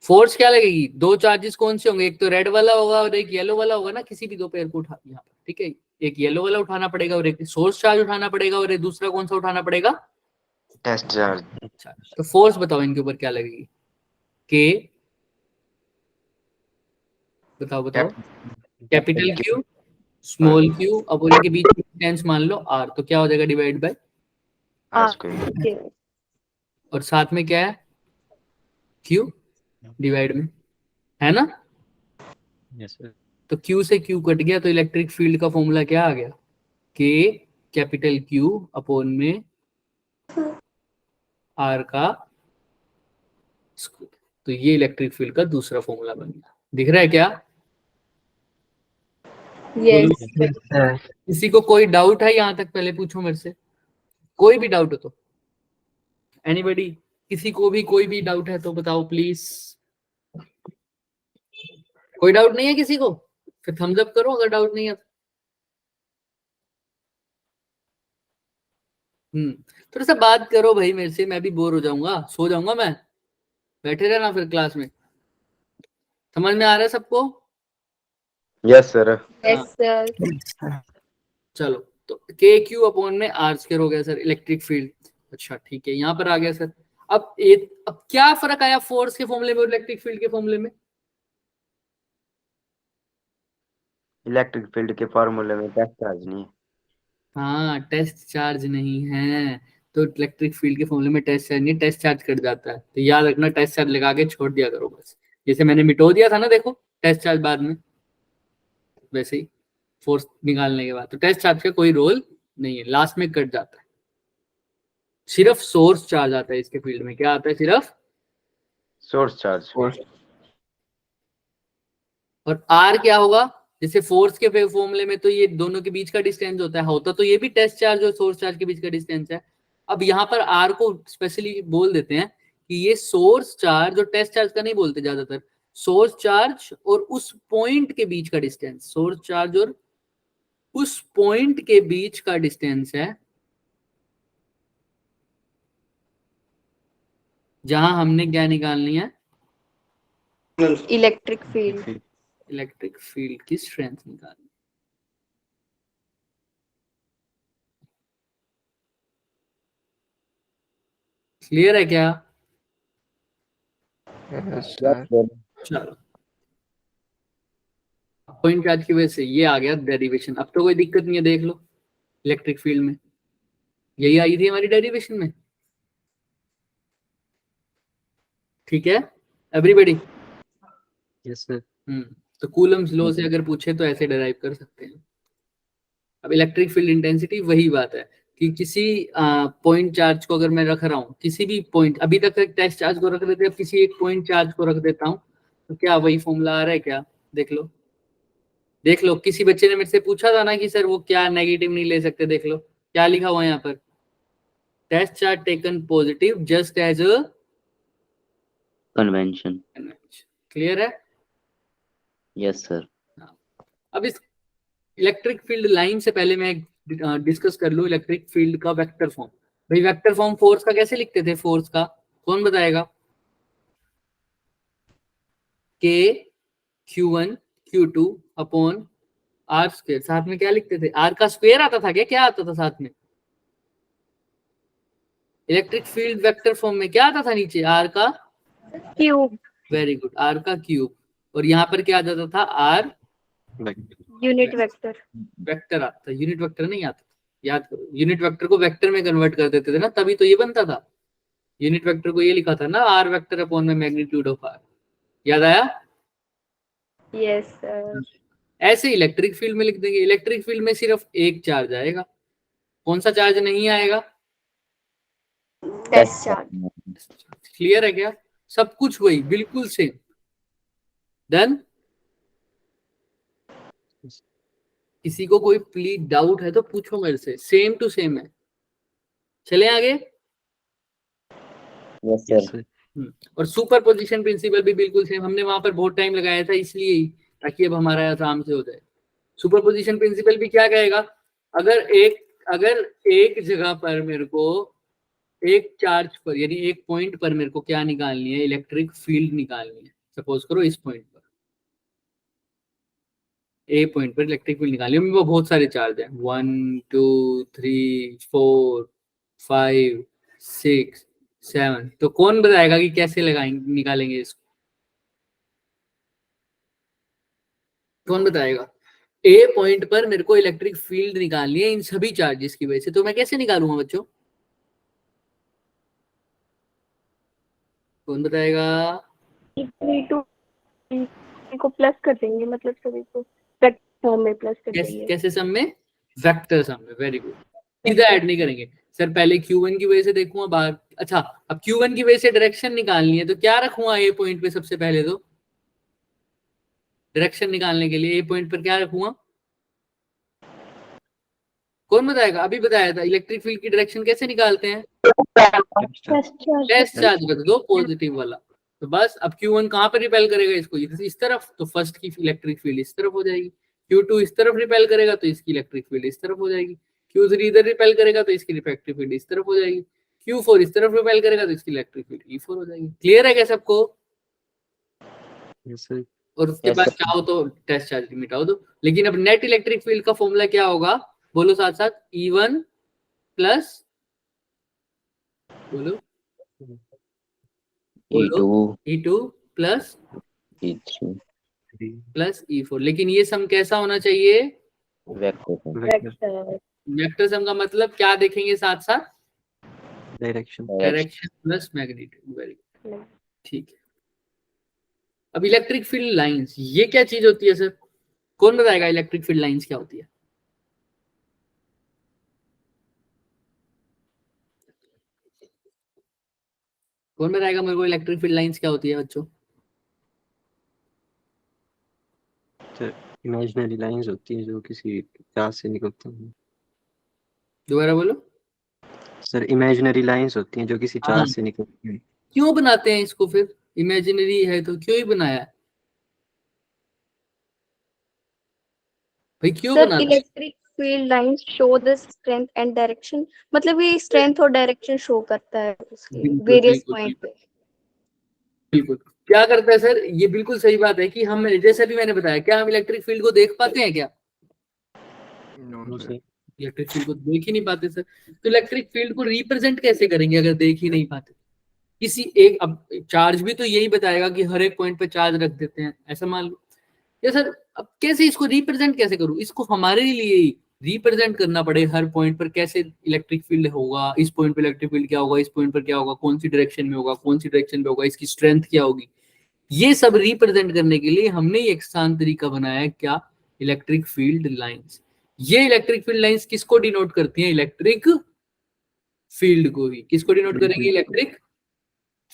फोर्स क्या लगेगी, दो चार्जेस कौन से होंगे, एक तो रेड वाला होगा और एक येलो वाला होगा ना, किसी भी दो पेयर को उठा यहाँ पर, ठीक है। एक येलो वाला उठाना पड़ेगा और एक सोर्स चार्ज उठाना पड़ेगा और एक दूसरा कौन सा उठाना पड़ेगा, टेस्ट चार्ज। अच्छा तो फोर्स बताओ इनके ऊपर क्या लगेगी, के, बताओ बताओ, कैपिटल क्यू स्मॉल क्यू, अब इनके बीच की डिस्टेंस मान लो आर, तो क्या हो जाएगा, डिवाइड बाय आर स्क्वायर। और साथ में क्या है, क्यू डिवाइड में, है ना। Yes sir. तो क्यू से क्यू कट गया, तो इलेक्ट्रिक फील्ड का फॉर्मूला क्या आ गया, के कैपिटल क्यू अपॉन में आर का स्क्वायर। तो ये इलेक्ट्रिक फील्ड का दूसरा फॉर्मूला बन गया, दिख रहा है क्या? यस। किसी को कोई डाउट है यहाँ तक, पहले पूछो मेरे से, कोई भी डाउट हो तो, एनीबडी, किसी को भी कोई भी डाउट है तो बताओ प्लीज। कोई डाउट नहीं है किसी को, फिर थम्स अप करो अगर डाउट नहीं है। थोड़ा सा बात करो भाई मेरे से, मैं भी बोर हो जाऊंगा, सो जाऊंगा मैं, बैठे रहना फिर क्लास में। समझ में आ रहा है सबको? Yes sir. Yes sir. चलो, तो के क्यू अपॉन में आर स्क्वायर हो गया सर इलेक्ट्रिक फील्ड। अच्छा ठीक है, यहाँ पर आ गया सर। अब क्या फर्क आया फोर्स के फॉर्मूले में और इलेक्ट्रिक फील्ड के फॉर्मूले में? इलेक्ट्रिक फील्ड के फॉर्मूले में टेस्ट चार्ज नहीं है। हाँ टेस्ट चार्ज नहीं है, तो इलेक्ट्रिक फील्ड के फॉर्मूले में टेस्ट चार्ज नहीं, टेस्ट चार्ज कट जाता है, तो याद रखना टेस्ट चार्ज लगा के छोड़ दिया करो बस। जैसे मैंने मिटो दिया था ना, देखो टेस्ट चार्ज बाद में, वैसे ही फोर्स निकालने के बाद तो टेस्ट चार्ज का कोई रोल नहीं है, लास्ट में कट जाता है। सिर्फ सोर्स चार्ज आता है इसके फील्ड में, क्या आता है, सिर्फ सोर्स चार्ज। और आर क्या होगा, जैसे फोर्स के फॉर्मूले में तो ये दोनों के बीच का डिस्टेंस होता तो ये भी टेस्ट चार्ज और सोर्स चार्ज के बीच का डिस्टेंस है। अब यहाँ पर आर को स्पेशली बोल देते हैं कि ये सोर्स चार्ज, और टेस्ट चार्ज का नहीं बोलते ज्यादातर, सोर्स चार्ज और उस पॉइंट के बीच का डिस्टेंस, सोर्स चार्ज और उस पॉइंट के बीच का डिस्टेंस है जहां हमने क्या निकालनी है, इलेक्ट्रिक फील्ड। इलेक्ट्रिक फील्ड की स्ट्रेंथ निकालनी। क्लियर है क्या? चलो, पॉइंट चार्ज की वजह से ये आ गया डेरिवेशन। अब तो कोई दिक्कत नहीं है, देख लो इलेक्ट्रिक फील्ड में यही आई थी हमारी डेरिवेशन में, ठीक है एवरीबॉडी? Yes sir. तो कूलम्स लॉ से अगर पूछे तो ऐसे डिराइव कर सकते हैं। अब इलेक्ट्रिक फील्ड इंटेंसिटी वही बात है कि किसी पॉइंट चार्ज को अगर मैं रख रहा हूँ किसी भी पॉइंट, अभी तक टेस्ट चार्ज को रख देते हैं, अब किसी एक पॉइंट चार्ज को रख देता हूँ तो क्या वही फॉर्मूला आ रहा है क्या? देख लो किसी बच्चे ने मेरे से पूछा था ना कि सर वो क्या नेगेटिव नहीं ले सकते, देख लो क्या लिखा हुआ है यहाँ पर, test charge taken positive just as a convention. Clear है? Yes sir. अब इस इलेक्ट्रिक फील्ड लाइन से पहले मैं डिस्कस कर लूं इलेक्ट्रिक फील्ड का वेक्टर फॉर्म। भाई वेक्टर फॉर्म फोर्स का कैसे लिखते थे? फोर्स का कौन बताएगा? K Q1 Q2 upon R square. साथ में क्या लिखते थे? R का स्क्वायर आता था क्या आता था साथ में? इलेक्ट्रिक फील्ड वेक्टर फॉर्म में क्या आता था नीचे? R का क्यूब। वेरी गुड, R का क्यूब। और यहाँ पर क्या आ जाता था? R unit vector. वेक्टर आता था, यूनिट वेक्टर नहीं आता। याद करो यूनिट वेक्टर को वेक्टर में कन्वर्ट कर देते थे ना, तभी तो ये बनता था। यूनिट वेक्टर को ये लिखा था ना R वेक्टर अपॉन में मैग्नीट्यूड ऑफ R। याद आया? Yes sir. ऐसे इलेक्ट्रिक फील्ड में लिख देंगे। इलेक्ट्रिक फील्ड में सिर्फ एक चार्ज आएगा, कौन सा चार्ज नहीं आएगा? Test charge. क्लियर है क्या? सब कुछ वही बिल्कुल सेम। डन? किसी को कोई प्लीज डाउट है तो पूछो मेरे से, सेम टू सेम है। चले आगे। Yes sir. और सुपर पोजिशन प्रिंसिपल भी बिल्कुल सेम, हमने वहां पर बहुत टाइम लगाया था इसलिए ही, ताकि अब हमारा आराम से हो जाए। सुपर पोजिशन प्रिंसिपल भी क्या कहेगा? अगर एक जगह पर मेरे को एक चार्ज पर यानी एक पॉइंट पर मेरे को क्या निकालनी है? इलेक्ट्रिक फील्ड निकालनी है। सपोज करो इस पॉइंट पर, ए पॉइंट पर इलेक्ट्रिक फील्ड निकालनी है, वो बहुत सारे चार्ज हैं 1 2 3 4 5 6 7। तो कौन बताएगा कि कैसे लगाएंगे निकालेंगे इसको? कौन बताएगा? ए पॉइंट पर मेरे को इलेक्ट्रिक फील्ड निकालनी है इन सभी चार्जेस की वजह से, तो मैं कैसे निकालूंगा बच्चों? कौन बताएगा? को प्लस कर देंगे, मतलब सभी को वेक्टर फॉर्म में प्लस कर देंगे। कैसे सम में? वेक्टर सम में। Very good. सीधा ऐड नहीं करेंगे सर, पहले Q1 की वजह से देखूंगा बाहर। अच्छा अब Q1 की वजह से डायरेक्शन निकालनी है तो क्या रखूंगा ए पॉइंट पे? सबसे पहले तो डायरेक्शन निकालने के लिए ए पॉइंट पर क्या रखूंगा? कौन बताएगा? अभी बताया था इलेक्ट्रिक फील्ड की डायरेक्शन कैसे निकालते हैं? टेस्ट चार्ज रख दो पॉजिटिव वाला। तो बस अब Q1 कहां पर रिपेल करेगा इसको? इस तरफ, तो फर्स्ट की इलेक्ट्रिक फील्ड इस तरफ हो जाएगी। Q2 इस तरफ रिपेल करेगा तो इसकी इलेक्ट्रिक फील्ड इस तरफ हो जाएगी। Q3 इधर रिपेल करेगा तो इसकी इलेक्ट्रिक फील्ड इस तरफ हो जाएगी। Q4 इस तरफ रिपेल करेगा तो इसकी इलेक्ट्रिक फील्ड E4 हो जाएगी। क्लियर है क्या सबको? Yes sir. और उसके बाद चाहो तो टेस्ट चार्ज मिटाओ दो। लेकिन अब नेट इलेक्ट्रिक फील्ड का फॉर्मूला क्या होगा? बोलो साथ साथ, E1 प्लस बोलो E2 plus E3 plus E4। लेकिन ये सम कैसा होना चाहिए? वेक्टर वेक्टर सम का मतलब क्या देखेंगे साथ साथ? Direction plus magnitude. Very good, ठीक है। अब इलेक्ट्रिक फील्ड लाइंस, ये क्या चीज होती है सर? कौन बताएगा इलेक्ट्रिक फील्ड लाइंस क्या होती है? कौन बताएगा मेरे को इलेक्ट्रिक फील्ड लाइंस क्या होती है बच्चों? इमेजिनरी लाइंस होती हैं जो किसी चार्ज से निकलती हैं। दोबारा बोलो सर। इमेजिनरी लाइंस होती हैं जो किसी चार्ज से निकलती हैं। क्यों बनाते हैं इसको फिर? इमेजिनरी है तो क्यों ही बनाया है भाई? क्यों सर बनाते हैं? Electric field lines show the strength and direction, मतलब ये स्ट्रेंथ और डायरेक्शन शो करता है उसके वेरियस पॉइंट पे। बिल्कुल क्या करता है सर? ये बिल्कुल सही बात है कि हम, जैसे भी मैंने बताया, क्या हम इलेक्ट्रिक फील्ड को देख पाते हैं क्या? इलेक्ट्रिक फील्ड को देख ही नहीं पाते सर। तो इलेक्ट्रिक फील्ड को रिप्रेजेंट कैसे करेंगे अगर देख ही नहीं पाते? किसी एक, अब चार्ज भी तो यही बताएगा कि हर एक पॉइंट पे चार्ज रख देते हैं, ऐसा मान लो। या सर अब कैसे इसको रिप्रेजेंट कैसे करूं? इसको हमारे लिए ही रिप्रेजेंट करना पड़े हर पॉइंट पर कैसे इलेक्ट्रिक फील्ड होगा, इस पॉइंट पर इलेक्ट्रिक फील्ड क्या होगा, इस पॉइंट पर क्या होगा, कौन सी डायरेक्शन में होगा, कौन सी डायरेक्शन में होगा, इसकी स्ट्रेंथ क्या होगी, ये सब रिप्रेजेंट करने के लिए हमने एक आसान तरीका बनाया है, क्या, इलेक्ट्रिक फील्ड लाइंस। ये इलेक्ट्रिक फील्ड लाइंस किसको डिनोट करती हैं, इलेक्ट्रिक फील्ड को ही। किसको डिनोट करेंगे, इलेक्ट्रिक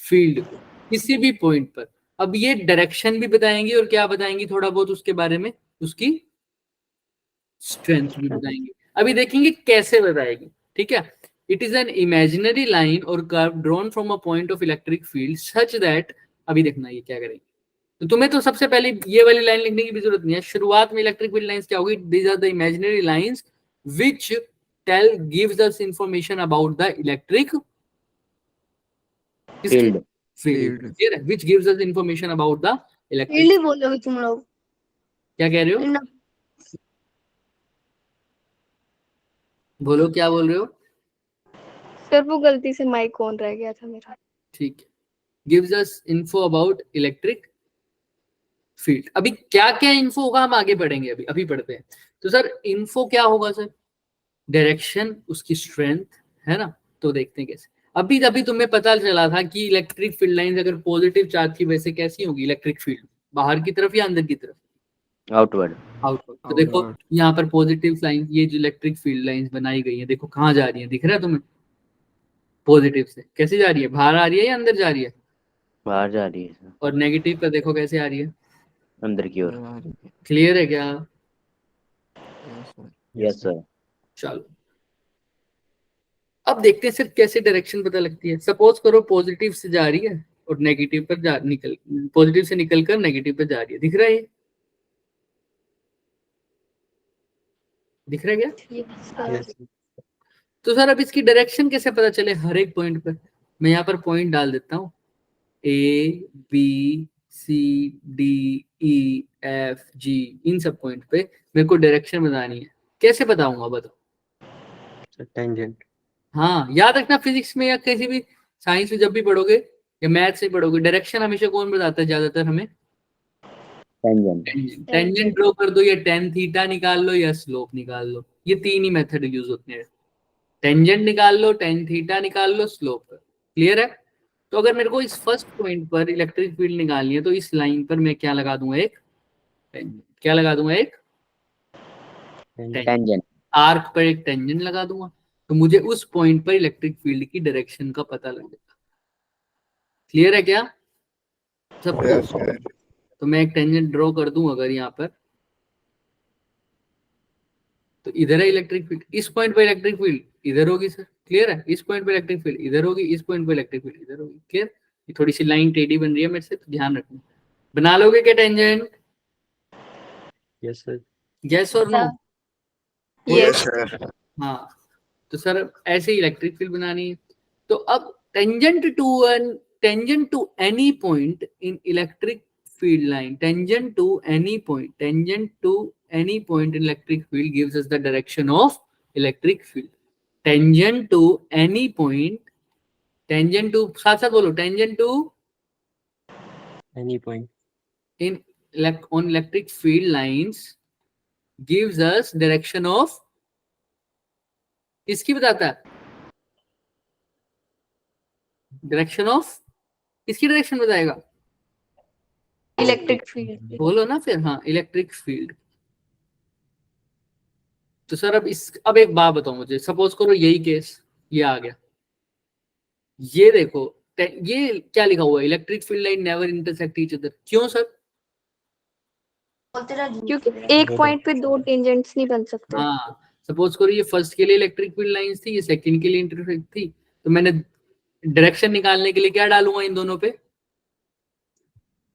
फील्ड को, किसी भी पॉइंट पर। अब ये डायरेक्शन भी बताएंगे और क्या बताएंगे थोड़ा बहुत उसके बारे में, उसकी स्ट्रेंथ भी बताएंगे। अभी देखेंगे कैसे बताएगी, ठीक है। It is an imaginary line और curve drawn from a point of electric field such that, अभी देखना ये क्या करेंगे। तो तुम्हें तो सबसे पहले ये वाली लाइन लिखने की भी जरूरत नहीं है। शुरुआत में इलेक्ट्रिक फील्ड लाइंस क्या होगी, these are the imaginary lines which tell gives us information about the electric field field, which gives us information about the electric. Field ही बोलोगे तुम लोग, क्या कह रहे हो, बोलो क्या बोल रहे हो। सर वो गलती से माइक ऑन रह गया था मेरा। ठीक है, gives us info about electric field। अभी क्या क्या इन्फो होगा हम आगे पढ़ेंगे, अभी पढ़ते हैं। तो सर इन्फो क्या होगा सर, डायरेक्शन, उसकी स्ट्रेंथ, है ना। तो देखते हैं कैसे। अभी तुम्हें पता चला था कि इलेक्ट्रिक फील्ड लाइंस अगर पॉजिटिव चार्ज की वजह से कैसी होगी इलेक्ट्रिक फील्ड, बाहर की तरफ या अंदर की तरफ, आउटवर्ड। तो देखो यहाँ पर पॉजिटिव लाइन, ये जो इलेक्ट्रिक फील्ड लाइंस बनाई गई है, देखो कहाँ जा रही है, दिख रहा है तुम्हें, पॉजिटिव से कैसे जा रही है, बाहर आ रही है या अंदर जा रही है, बाहर जा रही है सर, और नेगेटिव पर देखो कैसे आ रही है, अंदर की ओर। क्लियर है क्या। Yes sir. चलो अब देखते हैं सर कैसे डायरेक्शन पता लगती है। सपोज करो पॉजिटिव से जा रही है और नेगेटिव पर पॉजिटिव से निकलकर नेगेटिव पर जा रही है, दिख रहा है ये, दिख रहा है क्या। तो सर अब इसकी डायरेक्शन कैसे पता चले हर एक पॉइंट पर, मैं यहाँ पर पॉइंट डाल देता हूँ, A B C D E F G, इन सब पॉइंट पे मेरे को डायरेक्शन बतानी है। कैसे बताऊंगा बताओ, टेंजेंट। हाँ याद रखना, फिजिक्स में या किसी भी साइंस में जब भी पढ़ोगे या मैथ से पढ़ोगे, डायरेक्शन हमेशा कौन बताता है ज्यादातर हमें, टेंजेंट। टेंजेंट ड्रॉ कर दो या टेन थीटा निकाल लो या स्लोप निकाल लो, ये तीन ही मेथड यूज होते हैं। टेंजेंट निकाल लो, टेन थीटा निकाल लो, स्लोप। क्लियर है। तो अगर मेरे को इस फर्स्ट पॉइंट पर इलेक्ट्रिक फील्ड निकालनी है तो इस लाइन पर मैं क्या लगा दूंगा, एक क्या लगा दूंगा, एक टेंजेंट। आर्क पर एक टेंजेंट लगा दूंगा, तो मुझे उस पॉइंट पर इलेक्ट्रिक फील्ड की डायरेक्शन का पता लगेगा। क्लियर है क्या सबको। तो मैं एक टेंजेंट ड्रॉ कर दूं अगर यहाँ पर, तो इधर है इलेक्ट्रिक फील्ड, इस पॉइंट पर इलेक्ट्रिक फील्ड इधर होगी सर, क्लियर है। इस पॉइंट पर इलेक्ट्रिक फील्ड इधर होगी, इस पॉइंट पर इलेक्ट्रिक फील्ड इधर होगी, क्लियर। ये थोड़ी सी लाइन टेढ़ी बन रही है मेरे से, तो ध्यान रखना। बना लोगे क्या टेंजेंट, यस सर। यस और नो, यस हाँ। तो सर ऐसे इलेक्ट्रिक फील्ड बनानी है। तो अब tangent to any point in electric field line tangent to any point in electric field gives us the direction of electric field। tangent to any point, tangent to साथ साथ बोलो, tangent to any point in on electric field lines gives us direction of, किसकी बताता है, direction of, किसकी direction बताएगा, electric field. बोलो ना फिर, हाँ इलेक्ट्रिक फील्ड। तो सर अब एक बात बताओ मुझे, सपोज करो यही केस ये आ गया, ये देखो ये क्या लिखा हुआ है, electric field line never intersect each other. क्यों सर, क्योंकि एक पॉइंट पे दो टेंजेंट्स नहीं बन सकते। हाँ सपोज करो ये फर्स्ट के लिए इलेक्ट्रिक फील्ड लाइंस थी, ये सेकंड के लिए इंटरसेक्ट थी, तो मैंने डायरेक्शन निकालने के लिए क्या डालूंगा इन दोनों पे,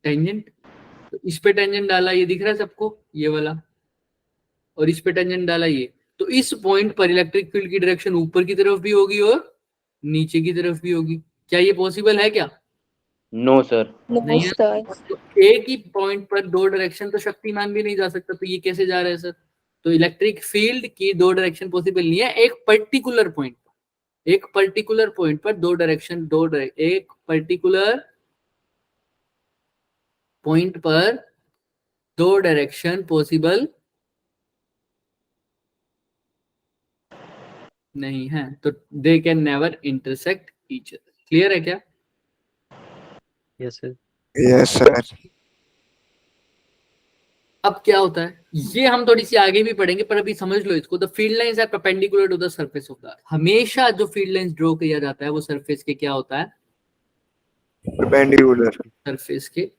टेंजेंट। तो इस पे टेंजेंट डाला, ये दिख रहा है सबको ये वाला, और इस पे टेंजेंट डाला ये, तो इस पॉइंट पर इलेक्ट्रिक फील्ड की डायरेक्शन ऊपर की तरफ भी होगी और नीचे की तरफ भी होगी। क्या ये पॉसिबल है क्या, नो सर। नहीं है। तो एक ही पॉइंट पर दो डायरेक्शन, तो शक्तिमान भी नहीं जा सकता, तो ये कैसे जा रहा है सर। तो इलेक्ट्रिक फील्ड की दो डायरेक्शन पॉसिबल नहीं है, एक पर्टिकुलर पॉइंट पर दो डायरेक्शन, एक पर्टिकुलर पॉइंट पर दो डायरेक्शन पॉसिबल नहीं है, तो they can never intersect each other. Clear है क्या? Yes sir. Yes sir. अब क्या होता है ये हम थोड़ी सी आगे भी पढ़ेंगे, पर अभी समझ लो इसको। The field lines are perpendicular to the surface of the earth. हमेशा जो फील्ड लाइंस ड्रॉ किया जाता है वो सरफेस के क्या होता है? परपेंडिकुलर। सरफेस के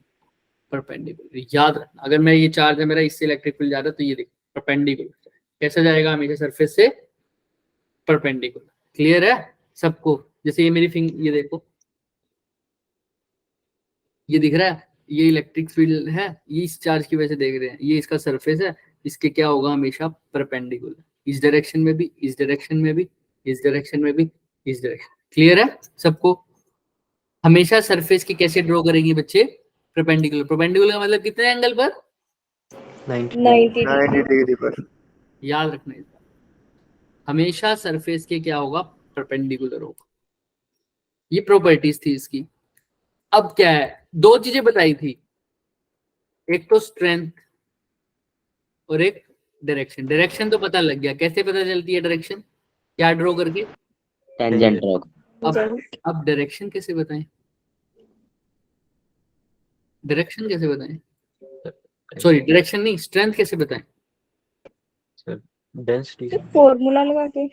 परपेंडिकुलर। याद रखना, अगर मैं ये चार्ज है मेरा, इससे इलेक्ट्रिक फील्ड जा रहा है, तो ये देखो परपेंडिकुलर कैसा जाएगा? हमेशा सरफेस से परपेंडिकुलर। क्लियर है सबको? जैसे ये मेरी ये देखो, ये दिख रहा है, ये इलेक्ट्रिक फील्ड है, ये इस चार्ज की वजह से देख रहे हैं, ये इसका सरफेस है, इसके क्या होगा? हमेशा परपेंडिकुलर, इस डायरेक्शन में भी, इस डायरेक्शन में भी, इस डायरेक्शन में भी, इस डायरेक्शन। क्लियर है सबको? हमेशा सरफेस की कैसे ड्रॉ करेंगे बच्चे? परपेंडिकुलर। परपेंडिकुलर का मतलब कितने एंगल पर? 90 90 डिग्री पर। याद रखना इस बात। हमेशा सरफेस के क्या होगा? परपेंडिकुलर होगा। ये प्रॉपर्टीज थी इसकी। अब क्या है, दो चीजें बताई थी, एक तो स्ट्रेंथ और एक डायरेक्शन। डायरेक्शन तो पता लग गया, कैसे पता चलती है डायरेक्शन? क्या ड्रॉ करके? Tangent draw. अब डायरेक्शन कैसे बताएं? डायरेक्शन कैसे बताएं? सॉरी, डायरेक्शन नहीं, स्ट्रेंथ कैसे बताएं? Sir density. फॉर्मूला लगा के।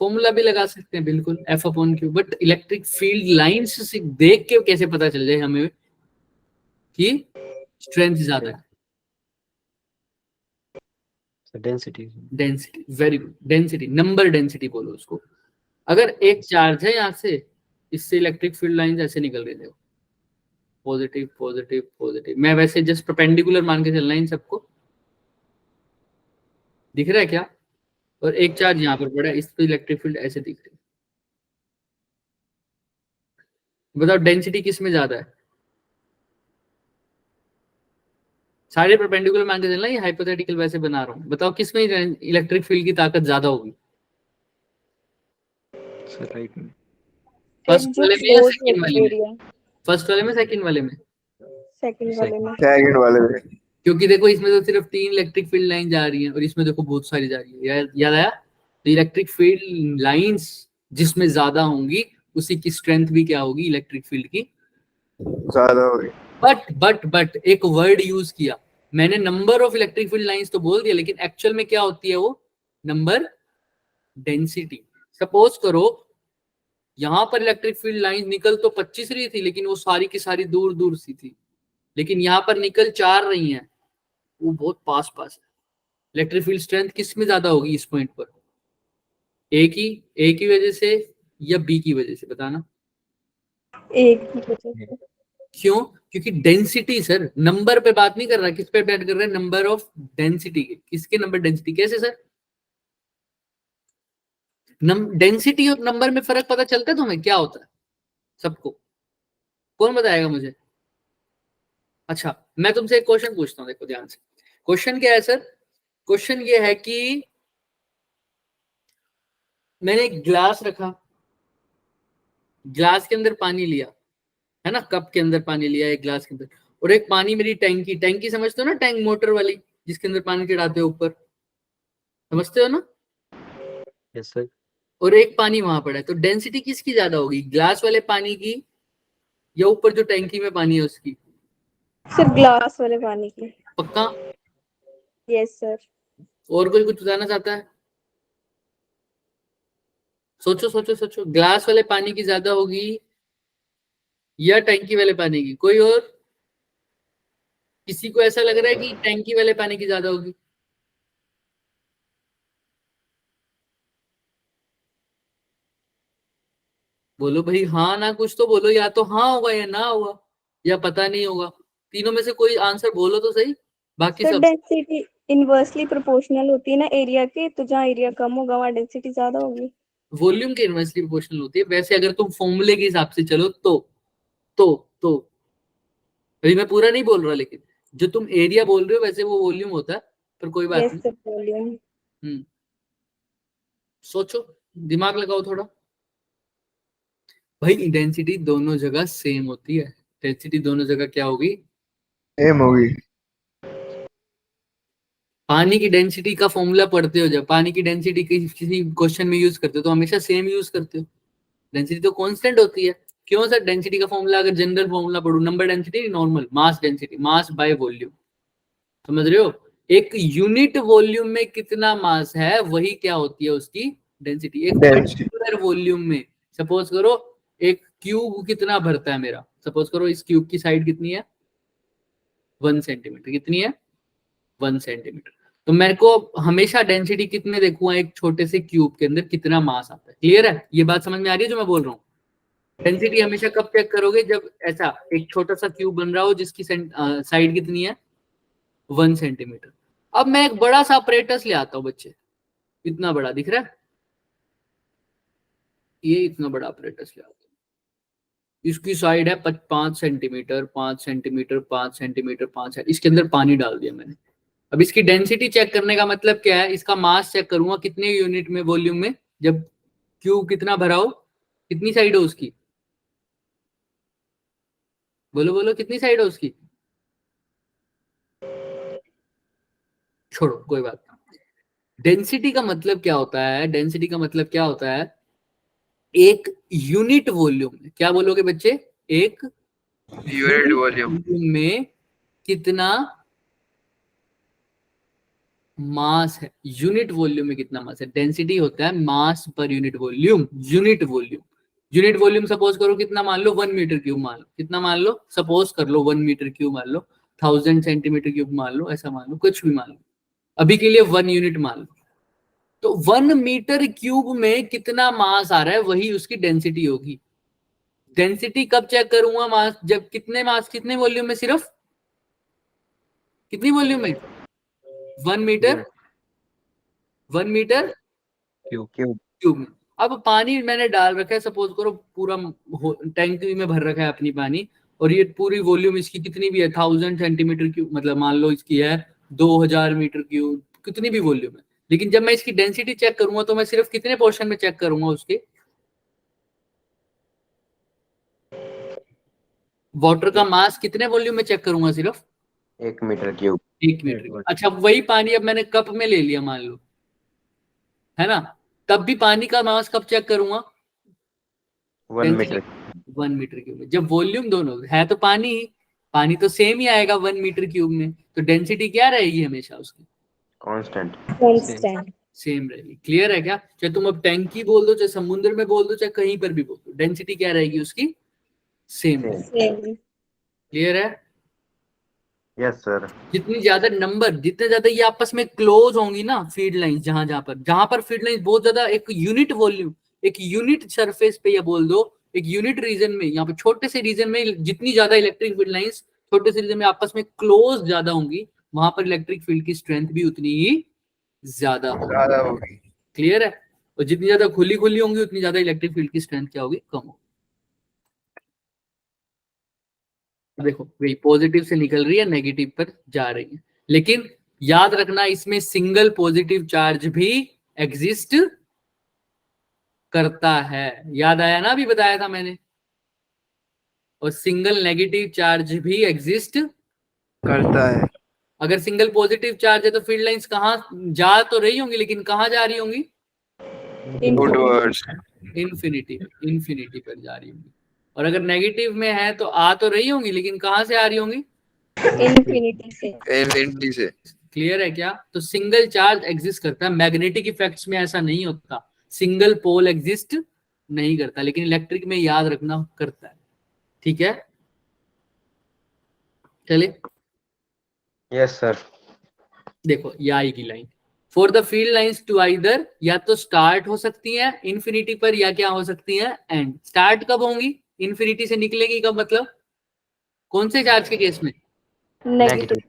फॉर्मूला भी लगा सकते हैं बिल्कुल, F/Q। But electric field lines से देख के कैसे पता चल जाए हमें कि स्ट्रेंथ ज्यादा है? Density. Density, very good. Density, number density बोलो उसको। अगर एक चार्ज है यहाँ से, इससे इलेक्ट्रिक फील्ड लाइंस ऐसे निकल रही है, पॉजिटिव पॉजिटिव पॉजिटिव। मैं वैसे जस्ट परपेंडिकुलर मान के चलना है इन सबको, दिख रहा है क्या? और एक चार्ज यहाँ पर पड़ा है, इस पे इलेक्ट्रिक फील्ड ऐसे दिख रही है। बताओ डेंसिटी किस में ज्यादा है? सारे परपेंडिकुलर मान के चलना, ये हाइपोथेटिकल वैसे बना रहा हूँ। बताओ किस में इलेक्ट्रिक फील्ड की ताकत ज्यादा होगी? सर राइट में। फर्स्ट वाले में या सेकंड वाले में? फर्स्ट वाले में, सेकंड वाले में? सेकंड वाले में। सेकंड वाले में। क्योंकि देखो इसमें तो सिर्फ 3 इलेक्ट्रिक फील्ड लाइन जा रही हैं और इसमें देखो बहुत सारी जा रही है। याद आया? तो इलेक्ट्रिक फील्ड लाइंस जिसमें ज्यादा होंगी उसी की स्ट्रेंथ भी क्या होगी? इलेक्ट्रिक फील्ड की ज्यादा होगी। बट एक वर्ड यूज किया मैंने, number of electric field lines तो बोल दिया, लेकिन एक्चुअल में क्या होती है वो? Number density. सपोज करो यहां पर इलेक्ट्रिक फील्ड लाइन निकल तो 25 रही थी, लेकिन वो सारी की सारी दूर दूर सी थी, लेकिन यहाँ पर निकल 4 रही हैं, वो बहुत पास पास है। इलेक्ट्रिक फील्ड स्ट्रेंथ किस में ज्यादा होगी इस पॉइंट पर? ए की वजह से या बी की वजह से? बताना। एक ही वजह से। क्यों? क्योंकि डेंसिटी सर, नंबर पे बात नहीं कर रहा, किस पे बात कर रहे हैं? Number of density. किसके नंबर डेंसिटी? कैसे सर? डेंसिटी और नंबर में फर्क पता चलता है तुम्हें? क्या होता है सबको? कौन बताएगा मुझे? अच्छा, मैं तुमसे एक क्वेश्चन पूछता हूँ, देखो ध्यान से। क्वेश्चन क्या है सर? क्वेश्चन ये है कि मैंने एक ग्लास रखा, ग्लास के अंदर पानी लिया, है ना, कप के अंदर पानी लिया एक ग्लास के अंदर, और एक पानी मेरी टैंकी, टैंकी समझते हो ना, टैंक मोटर वाली जिसके अंदर पानी चढ़ाते हो ऊपर, समझते हो ना? Yes sir. और एक पानी वहां पड़ा है, तो डेंसिटी किसकी ज्यादा होगी? ग्लास वाले पानी की या ऊपर जो टैंकी में पानी है उसकी? सिर्फ ग्लास वाले पानी की। पक्का? Yes sir. और कोई कुछ बताना चाहता है? सोचो सोचो सोचो, ग्लास वाले पानी की ज्यादा होगी या टैंकी वाले पानी की? कोई और? किसी को ऐसा लग रहा है कि टैंकी वाले पानी की ज्यादा होगी? बोलो भाई हाँ ना, कुछ तो बोलो, या तो हाँ होगा या ना होगा या पता नहीं होगा। तीनों में से कोई आंसर बोलो तो सही, बाकी सर सब। डेंसिटी इनवर्सली प्रोपोर्शनल होती है ना एरिया के, तो जहाँ एरिया कम होगा वहाँ डेंसिटी ज्यादा होगी। वॉल्यूम के इनवर्सली प्रोपोर्शनल होती है वैसे, अगर तुम फॉर्मूले के हिसाब से चलो तो अभी मैं पूरा नहीं बोल रहा, लेकिन जो तुम एरिया बोल रहे हो वैसे वो वॉल्यूम होता है, पर कोई बात यस नहीं। Sir, volume. सोचो, दिमाग लगाओ थोड़ा। भाई डेंसिटी दोनों जगह सेम होती है, डेंसिटी दोनों जगह क्या होगी? सेम होगी। पानी की डेंसिटी का फॉर्मूला पढ़ते हो, जब पानी की डेंसिटी किसी क्वेश्चन में यूज करते हो तो हमेशा सेम यूज करते हो, डेंसिटी तो कांस्टेंट होती है। क्यों सर? डेंसिटी का फॉर्मूला अगर जनरल फॉर्मूला पढ़ू, number density normal, mass density, mass by volume, समझ रहे हो? एक यूनिट वॉल्यूम में कितना मास है वही क्या होती है उसकी डेंसिटी। एक Density. पर्टिकुलर वॉल्यूम में सपोज करो एक क्यूब कितना भरता है मेरा, सपोज करो इस क्यूब की साइड कितनी है 1 सेंटीमीटर, कितनी है 1 सेंटीमीटर, तो मेरे को हमेशा डेंसिटी कितने देखूंगा एक छोटे से क्यूब के अंदर कितना मास आता है। क्लियर है? ये बात समझ में आ रही है जो मैं बोल रहा हूँ? डेंसिटी हमेशा कब चेक करोगे? जब ऐसा एक छोटा सा क्यूब बन रहा हो जिसकी साइड कितनी है 1 सेंटीमीटर। अब मैं एक बड़ा सा अपरेटस ले आता हूँ बच्चे, इतना बड़ा दिख रहा है, ये इतना बड़ा अपरेटस ले आता हूँ, इसकी साइड है 5 सेंटीमीटर 5 सेंटीमीटर 5 सेंटीमीटर 5 इसके अंदर पानी डाल दिया मैंने। अब इसकी डेंसिटी चेक करने का मतलब क्या है? इसका मास चेक करूंगा कितने यूनिट में वॉल्यूम में, जब क्यूब कितना भरा हो, कितनी साइड हो उसकी, बोलो बोलो कितनी साइड है उसकी, छोड़ो कोई बात नहीं। डेंसिटी का मतलब क्या होता है? डेंसिटी का मतलब क्या होता है? एक यूनिट वॉल्यूम में, क्या बोलोगे बच्चे? एक यूनिट वॉल्यूम में कितना मास है, यूनिट वॉल्यूम में कितना मास है। डेंसिटी होता है mass per unit volume, unit volume. Unit volume suppose करो कितना मान लो 1 मीटर क्यूब मान लो, कितना मान लो, सपोज कर लो 1 मीटर क्यूब मान लो, 1000 सेंटीमीटर क्यूब मान लो, ऐसा मान लो, कुछ भी मान लो, अभी के लिए 1 यूनिट मान लो। तो 1 मीटर क्यूब में कितना मास आ रहा है वही उसकी डेंसिटी होगी। डेंसिटी कब चेक करूंगा? मास जब कितने मास कितने वॉल्यूम में, सिर्फ कितनी वॉल्यूम में 1 मीटर 1 मीटर क्यूब में। अब पानी मैंने डाल रखा है, सपोज करो पूरा टैंक में भर रखा है अपनी पानी, और ये पूरी वॉल्यूम इसकी कितनी भी है 1000 सेंटीमीटर क्यूब, मतलब मान लो इसकी है 2000 मीटर क्यूब, कितनी भी वॉल्यूम है, लेकिन जब मैं इसकी डेंसिटी चेक करूंगा तो मैं सिर्फ कितने पोर्शन में चेक करूंगा उसके, वाटर का मास कितने वॉल्यूम में चेक करूंगा, सिर्फ 1 मीटर क्यूब। 1 मीटर। अच्छा वही पानी अब मैंने कप में ले लिया मान लो, है ना, तब भी पानी का मास कब चेक करूंगा 1 मीटर 1 मीटर क्यूब में। जब वॉल्यूम दोनों है तो पानी पानी तो सेम ही आएगा 1 मीटर क्यूब में, तो डेंसिटी क्या रहेगी हमेशा उसकी कांस्टेंट। कांस्टेंट। सेम रहेगी। क्लियर है क्या? चाहे तुम अब टैंकी बोल दो, चाहे समुद्र में बोल दो, चाहे कहीं पर भी बोल दो, डेंसिटी क्या रहेगी उसकी सेम। सेम। क्लियर है? Yes sir. जितनी ज्यादा नंबर, जितने ज्यादा ये आपस में क्लोज होंगी ना फील्ड लाइंस, जहां पर फील्ड लाइंस बहुत ज्यादा एक यूनिट वॉल्यूम, एक यूनिट सरफेस पे, या बोल दो एक यूनिट रीजन में, यहाँ पे छोटे से रीजन में जितनी ज्यादा इलेक्ट्रिक फील्ड लाइंस छोटे से रीजन में आपस में क्लोज ज्यादा होंगी, वहां पर इलेक्ट्रिक फील्ड की स्ट्रेंथ भी उतनी ही ज्यादा होगी। क्लियर है? और जितनी ज्यादा खुली खुली होंगी उतनी ज्यादा इलेक्ट्रिक फील्ड की स्ट्रेंथ क्या होगी, कम होगी। देखो वही पॉजिटिव से निकल रही है, नेगेटिव पर जा रही है, लेकिन याद रखना इसमें सिंगल पॉजिटिव चार्ज भी एग्जिस्ट करता है। याद आया ना, अभी बताया था मैंने। और सिंगल नेगेटिव चार्ज भी एग्जिस्ट करता है। अगर सिंगल पॉजिटिव चार्ज है तो फील्ड लाइंस कहाँ जा तो रही होंगी, लेकिन कहाँ जा रही होंगी, Towards इन्फिनिटी पर जा रही होंगी। और अगर नेगेटिव में है तो आ तो रही होंगी, लेकिन कहाँ से आ रही होंगी, इन्फिनिटी से। infinity से। क्लियर है क्या? तो सिंगल चार्ज एग्जिस्ट करता है। मैग्नेटिक इफेक्ट्स में ऐसा नहीं होता, सिंगल पोल एग्जिस्ट नहीं करता, लेकिन इलेक्ट्रिक में याद रखना करता है। ठीक है, चलिए यस सर। देखो ये आएगी line, for the field lines to either, या तो स्टार्ट हो सकती है इन्फिनिटी पर, या क्या हो सकती है एंड। स्टार्ट कब होंगी, इन्फिनिटी से निकलेगी कब, मतलब कौन से चार्ज के केस में नेगेटिव।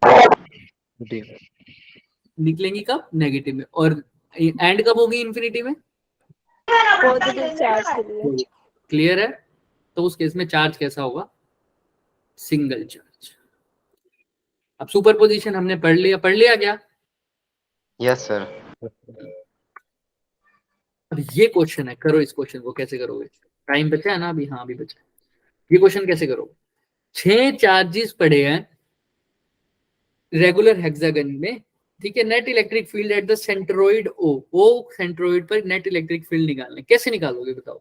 निकलेंगी कब, नेगेटिव में। और एंड कब होगी इन्फिनिटी में, पॉजिटिव चार्ज के लिए। क्लियर है? तो उस केस में चार्ज कैसा होगा, सिंगल चार्ज। अब सुपरपोजिशन हमने पढ़ लिया क्या? Yes sir. अब ये क्वेश्चन है, करो इस क्वेश्चन को, कैसे करोगे, टाइम बचा है ना अभी, हाँ अभी बचा है। ये क्वेश्चन कैसे करोगे, 6 चार्जेस पड़े हैं रेगुलर हेक्सागन में, ठीक है, net electric field at the centroid O centroid पर नेट इलेक्ट्रिक फील्ड निकालना, कैसे निकालोगे बताओ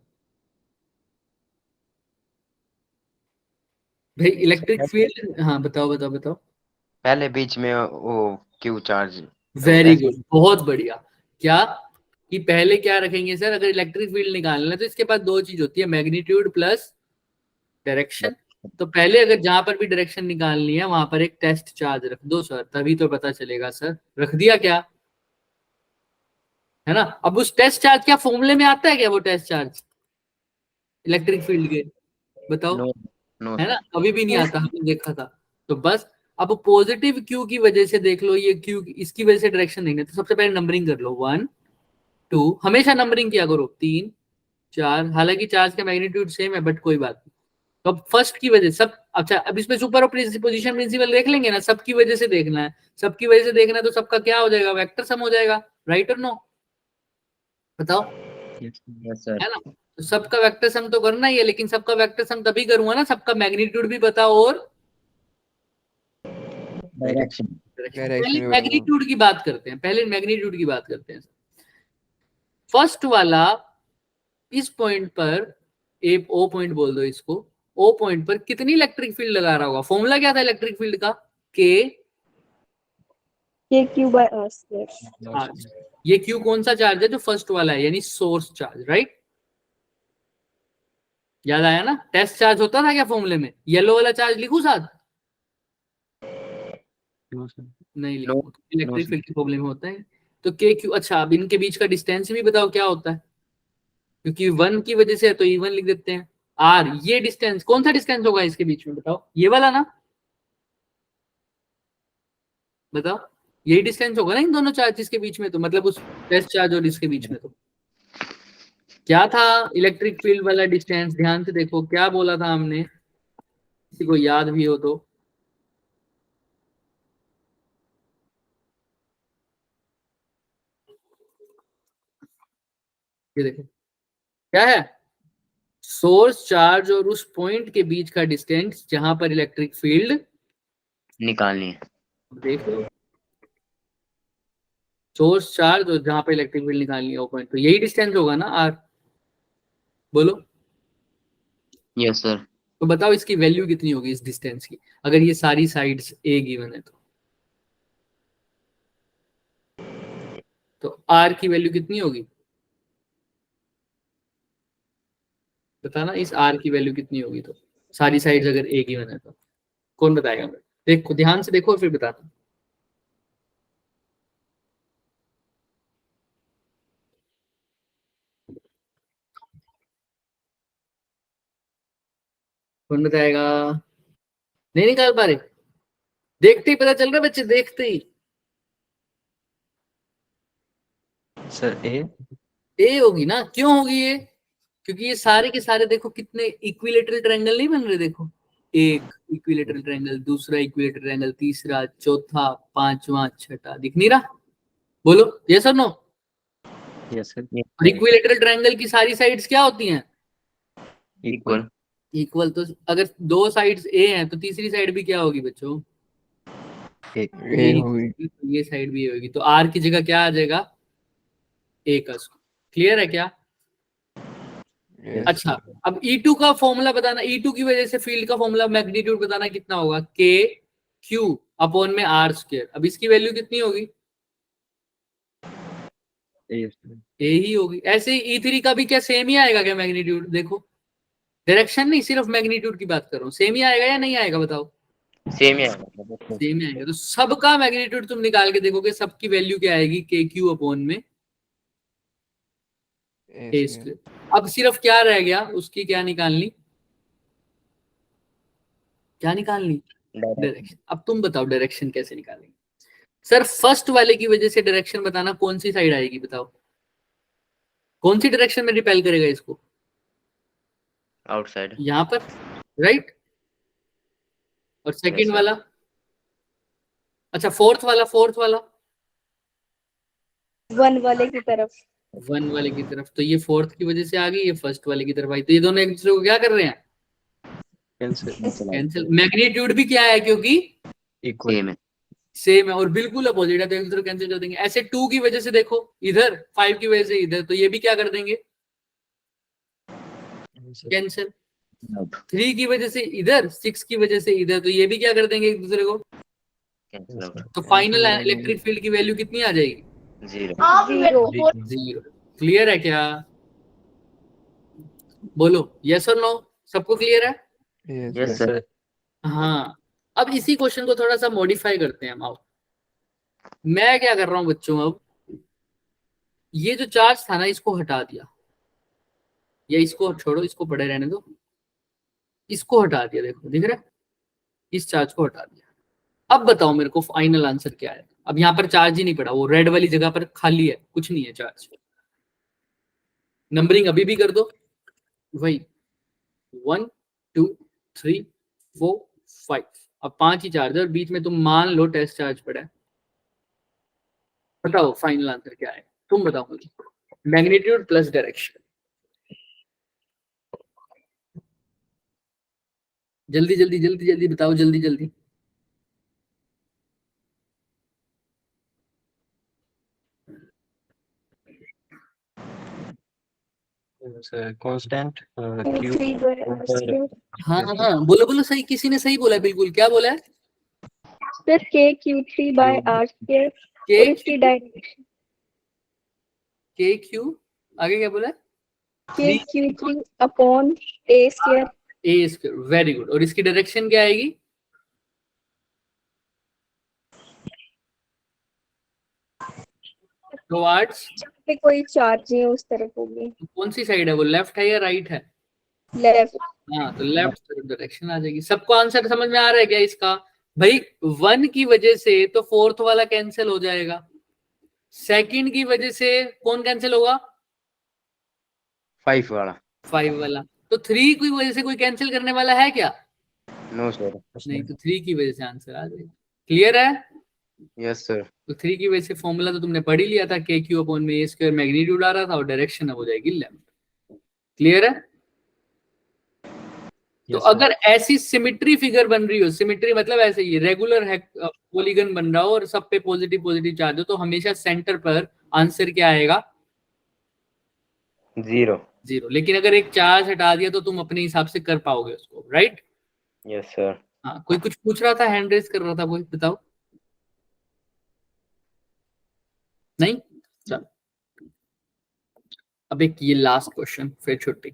भाई इलेक्ट्रिक फील्ड? हाँ बताओ बताओ बताओ। पहले बीच में वो क्यू चार्ज। वेरी गुड, बहुत बढ़िया। क्या कि पहले क्या रखेंगे सर, अगर इलेक्ट्रिक फील्ड निकालना है तो इसके पास दो चीज होती है, मैग्नीट्यूड प्लस डायरेक्शन। तो पहले अगर जहां पर भी डायरेक्शन निकालनी है वहां पर एक टेस्ट चार्ज रख दो सर, तभी तो पता चलेगा सर। रख दिया क्या, है ना? अब उस टेस्ट चार्ज क्या फॉर्मूले में आता है क्या वो टेस्ट चार्ज इलेक्ट्रिक फील्ड के? बताओ। नो नो है ना, सर। कभी भी नहीं आता, हमने देखा था। तो बस अब पॉजिटिव क्यू की वजह से देख लो, ये क्यू इसकी वजह से डायरेक्शन देखना, तो सबसे पहले नंबरिंग कर लो 1 2, हमेशा नंबरिंग किया करो 3 4। हालांकि चार्ज का मैग्नीट्यूड सेम है बट कोई बात नहीं। तो अब फर्स्ट की वजह सब, अच्छा अब इसमें सुपर पोजीशन प्रिंसिपल देख लेंगे ना, सबकी वजह से देखना है, सबकी वजह से देखना है तो सबका क्या हो जाएगा, वेक्टर सम हो जाएगा, राइट और नो? बताओ, यस सर। है ना? तो सबका वेक्टर सम तो करना ही है, लेकिन सबका वेक्टर सम तभी करूंगा ना सबका मैग्नीट्यूड भी पता और डायरेक्शन। पहले मैग्नीट्यूड की बात करते हैं, पहले मैग्नीट्यूड की बात करते हैं। फर्स्ट वाला इस पॉइंट पर, ए ओ पॉइंट बोल दो इसको, ओ पॉइंट पर कितनी इलेक्ट्रिक फील्ड लगा रहा होगा? फॉर्मूला क्या था इलेक्ट्रिक फील्ड का? के क्यू बाय आर स्क्वायर। ये क्यू कौन सा चार्ज है? जो फर्स्ट वाला है, यानी सोर्स चार्ज, राइट? याद आया ना? टेस्ट चार्ज होता था क्या फॉर्मूले में? येलो वाला चार्ज लिखूं साथ? नहीं लिखो, इलेक्ट्रिक फील्ड के फॉर्मूले में होता है। तो के क्यू, अच्छा अब इनके बीच का डिस्टेंस भी बताओ क्या होता है, क्योंकि 1 की वजह से है तो E1 लिख देते हैं। आर, ये डिस्टेंस कौन सा डिस्टेंस होगा इसके बीच में बताओ? ये वाला ना, बताओ यही डिस्टेंस होगा ना इन दोनों चार्जेस के बीच में, तो मतलब उस टेस्ट चार्ज और इसके बीच में तो क्या था इलेक्ट्रिक फील्ड वाला डिस्टेंस? ध्यान से देखो क्या बोला था हमने, किसी को याद भी हो तो। ये देखो क्या है, सोर्स चार्ज और उस पॉइंट के बीच का डिस्टेंस जहां पर इलेक्ट्रिक फील्ड निकालनी है। देख लो, सोर्स चार्ज और जहां पर इलेक्ट्रिक फील्ड निकालनी है वो पॉइंट, तो यही डिस्टेंस होगा ना आर? बोलो। Yes sir. तो बताओ इसकी वैल्यू कितनी होगी इस डिस्टेंस की, अगर ये सारी साइड्स ए गिवन है तो आर की वैल्यू कितनी होगी बताना, इस आर की वैल्यू कितनी होगी? तो सारी साइड्स अगर ए गिवन है तो कौन बताएगा? देखो ध्यान से देखो फिर बताना। कौन बताएगा? नहीं निकाल पा रहे? देखते ही पता चल रहा है बच्चे, देखते ही। सर ए होगी ना, क्यों होगी ये? क्योंकि ये सारे के सारे देखो कितने इक्विलेटरल ट्रायंगल नहीं बन रहे, देखो एक इक्विलेटरल ट्रायंगल, दूसरा इक्विलेटरल ट्रायंगल, तीसरा, चौथा, पांचवा, छठा, दिख नहीं रहा? बोलो यस और नो? Yes sir. और इक्विलेटरल ट्रायंगल की सारी साइड्स क्या होती हैं? इक्वल। इक्वल। तो अगर दो साइड्स ए हैं तो तीसरी साइड भी क्या होगी बच्चों? ए होगी। तो ये साइड भी होगी, तो आर की जगह क्या आ जाएगा? ए का स्क्वायर। क्लियर है क्या? अच्छा अब E2 का फॉर्मूला बताना, E2 की वजह से फील्ड का फॉर्मूला मैग्नीट्यूड बताना कितना होगा? के क्यू अपॉन में आर स्क्वायर। अब इसकी वैल्यू कितनी होगी? ए ही होगी। ऐसे ही E3 का भी क्या सेम ही आएगा क्या मैग्नीट्यूड? देखो डायरेक्शन नहीं, सिर्फ मैग्नीट्यूड की बात कर रहा हूँ, सेम ही आएगा या नहीं आएगा बताओ? सेम ही आएगा। सेम ही आएगा। तो सबका मैग्नीट्यूड तुम निकाल के देखोगे, सबकी वैल्यू क्या आएगी? के क्यू अपॉन में ए स्क्वायर। अब सिर्फ क्या रह गया उसकी, क्या निकालनी? क्या निकालनी? डायरेक्शन। अब तुम बताओ डायरेक्शन कैसे निकालेंगे? सर फर्स्ट वाले की वजह से डायरेक्शन बताना, कौन सी साइड आएगी बताओ? कौन सी डायरेक्शन में रिपेल करेगा इसको? आउटसाइड। यहां पर, राइट? और सेकंड वाला? अच्छा फोर्थ वाला 1 वाले की तरफ। 1 वाले की तरफ, तो ये फोर्थ की वजह से आ गई, ये फर्स्ट वाले की तरफ आई, तो ये दोनों एक दूसरे को क्या कर रहे हैं? कैंसिल। मैग्नीट्यूड भी क्या है क्योंकि इक्वल। सेम है और बिल्कुल अपोजिट है, तो एक दूसरे कैंसिल कर देंगे। ऐसे 2 की वजह से देखो इधर, 5 की वजह से इधर, तो ये भी क्या कर देंगे, कैंसिल। 3 की वजह से इधर, 6 की वजह से इधर, तो ये भी क्या कर देंगे एक दूसरे को, कैंसिल आउट। तो फाइनल इलेक्ट्रिक फील्ड की वैल्यू कितनी आ जाएगी, 0। 0। क्लियर है क्या, बोलो यस और नो, सबको क्लियर है। Yes sir. हाँ, अब इसी क्वेश्चन को थोड़ा सा मॉडिफाई करते हैं हम। आओ, मैं क्या कर रहा हूं बच्चों, अब ये जो चार्ज था ना इसको हटा दिया, या इसको छोड़ो, इसको पड़े रहने दो, इसको हटा दिया, देखो दिख रहा है, इस चार्ज को हटा दिया। अब बताओ मेरे को फाइनल आंसर क्या है। अब यहाँ पर चार्ज ही नहीं पड़ा, वो रेड वाली जगह पर खाली है, कुछ नहीं है चार्ज। नंबरिंग अभी भी कर दो, वही 1 2 3 4 5, अब 5 ही चार्ज है और बीच में तुम मान लो टेस्ट चार्ज पड़ा है। बताओ फाइनल आंसर क्या है, तुम बताओ मुझे। मैग्नीट्यूड प्लस डायरेक्शन, जल्दी जल्दी जल्दी जल्दी बताओ, जल्दी जल्दी। Constant Q Q3 by R square. हाँ हाँ बोलो बोलो, सही, किसी ने सही बोला है, बिल्कुल। क्या बोला है, sir K Q3 by R square के और इसकी डायरेक्शन के क्यू, आगे क्या बोला है, K Q3 upon A square. A square, very good. और इसकी डायरेक्शन क्या आएगी, टुवर्ड्स, जहाँ पे कोई चार्ज नहीं है उस तरफ होगी, कौन सी साइड है वो, लेफ्ट है या राइट है, लेफ्ट। हाँ तो लेफ्ट तरफ डायरेक्शन आ जाएगी। सबको आंसर समझ में आ रहा है क्या इसका, भाई 1 की वजह से तो 4th वाला कैंसिल हो जाएगा, 2nd की वजह से कौन कैंसिल होगा, 5 वाला। 5 वाला, तो 3 की वजह से कोई कैंसिल करने वाला है क्या, नो सर। नहीं, तो 3 की वजह से आंसर आ जाएगा। क्लियर है, यस सर। तो 3 की वजह से फॉर्मूला तो तुमने पढ़ ही लिया था, के क्यू अपॉन में ए स्क्वायर, मैग्नीट्यूड आ रहा था और डायरेक्शन अब हो जाएगी लेफ्ट। क्लियर है, तो अगर ऐसी सिमिट्री फिगर बन रही हो, सिमिट्री मतलब ऐसे ही रेगुलर है, पॉलीगन बन रहा हो और सब पे पॉजिटिव पॉजिटिव चार्ज हो, तो हमेशा सेंटर पर आंसर क्या आएगा, 0। लेकिन अगर एक चार्ज हटा दिया तो तुम अपने हिसाब से कर पाओगे उसको, राइट। Yes sir. हाँ, कोई कुछ पूछ रहा था, हैंड रेज कर रहा था कोई, बताओ। नहीं, चलो अब एक ये लास्ट क्वेश्चन, फिर छुट्टी।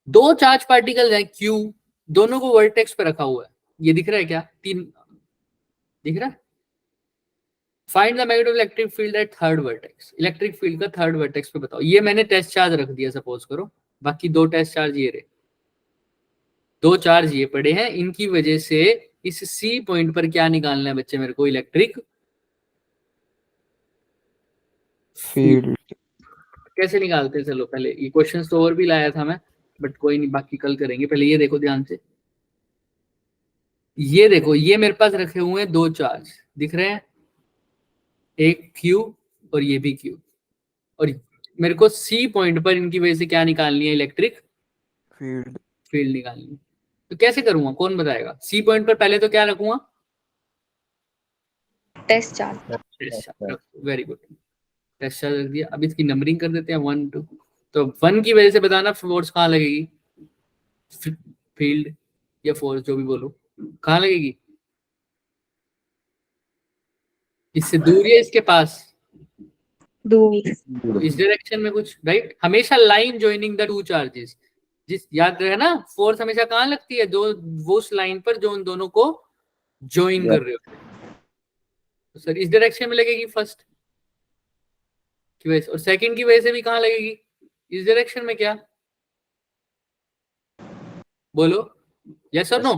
2 चार्ज पार्टिकल है Q, दोनों को वर्टेक्स पे रखा हुआ है, ये दिख रहा है क्या, 3 दिख रहा है। Find the magnetic electric field eight 3rd vertex, electric field का 3rd वर्टेक्स पे बताओ। ये मैंने टेस्ट चार्ज रख दिया सपोज करो, बाकी 2 टेस्ट चार्ज ये रहे, 2 चार्ज ये पड़े हैं, इनकी वजह से इस C पॉइंट पर क्या निकालना है बच्चे मेरे को, इलेक्ट्रिक फील्ड। कैसे निकालते हैं, चलो पहले ये क्वेश्चंस तो और भी लाया था मैं, बट कोई नहीं, बाकी कल करेंगे। पहले ये देखो ध्यान से, ये देखो, ये मेरे पास रखे हुए हैं 2 चार्ज, दिख रहे हैं, एक Q और ये भी Q, और मेरे को C पॉइंट पर इनकी वजह से क्या निकालनी है, इलेक्ट्रिक फील्ड निकालनी है। तो कैसे करूंगा, कौन बताएगा। C पॉइंट पर पहले तो क्या रखूंगा, test charge. Very good, test charge रख दिया। अब इसकी नंबरिंग कर देते हैं 1 2, तो 1 की वजह से बताना फोर्स कहाँ लगेगी, फील्ड या फोर्स जो भी बोलो, कहाँ लगेगी, इससे दूर या इसके पास, दूर। तो इस डायरेक्शन में कुछ, राइट। हमेशा लाइन ज्वाइनिंग द 2 चार्जेस, जिस याद रहे ना, फोर्स हमेशा कहाँ लगती है, जो वो उस लाइन पर जो उन दोनों को ज्वाइन कर रहे हो, तो सर इस डायरेक्शन में लगेगी फर्स्ट की वजह से, और सेकंड की वजह से भी कहाँ लगेगी, इस डायरेक्शन में। क्या बोलो, यस और नो।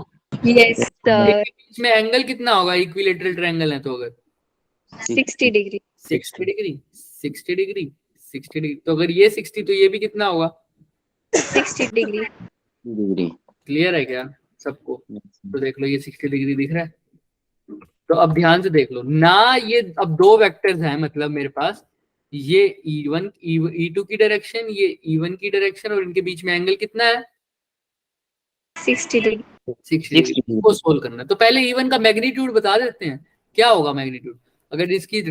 Yes sir. बीच में एंगल कितना होगा, इक्विलेटरल ट्रायंगल है तो, अगर 60 डिग्री। 60 डिग्री 60 डिग्री 60 डिग्री, तो अगर ये 60 तो ये भी कितना होगा, 60 डिग्री। क्लियर है क्या सबको, तो देख लो ये 60 डिग्री दिख रहा है। तो अब ध्यान से देख लो ना, ये अब 2 वेक्टर्स हैं, मतलब मेरे पास ये E1 E2 की डायरेक्शन, ये E1 की डायरेक्शन, और इनके बीच में एंगल कितना है, 60 डिग्री। 60 डिग्री को सोल्व करना है। तो पहले E1 का मैग्नीट्यूड बता देते हैं, क्या होगा मैग्नीट्यूड? अगर इसकी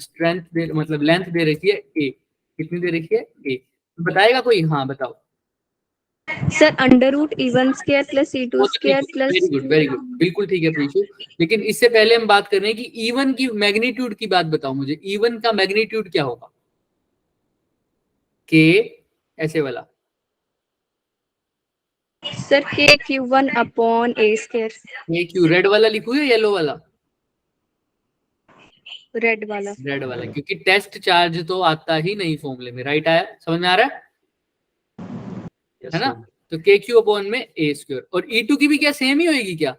स्ट्रेंथ मतलब लेंथ दे रखी है a, कितनी दे रखी है a, बताएगा कोई? हाँ बताओ। Sir √E1 square plus E2 square plus very good very good, बिल्कुल ठीक है प्रीशु। लेकिन इससे पहले हम बात कर रहे हैं कि E1 की मैग्नीट्यूड की बात बताओ मुझे। E1 का मैग्नीट्यूड क्या होगा? k ऐसे वाला सर KQ1/A², KQ रेड वाला लिखूं या येलो वाला? रेड वाला। रेड वाला, क्योंकि टेस्ट चार्ज तो आता ही नहीं फॉर्मूले में। राइट आया? समझ में आ रहा है ना? तो KQ में A²। और E2 की भी क्या सेम ही होगी क्या?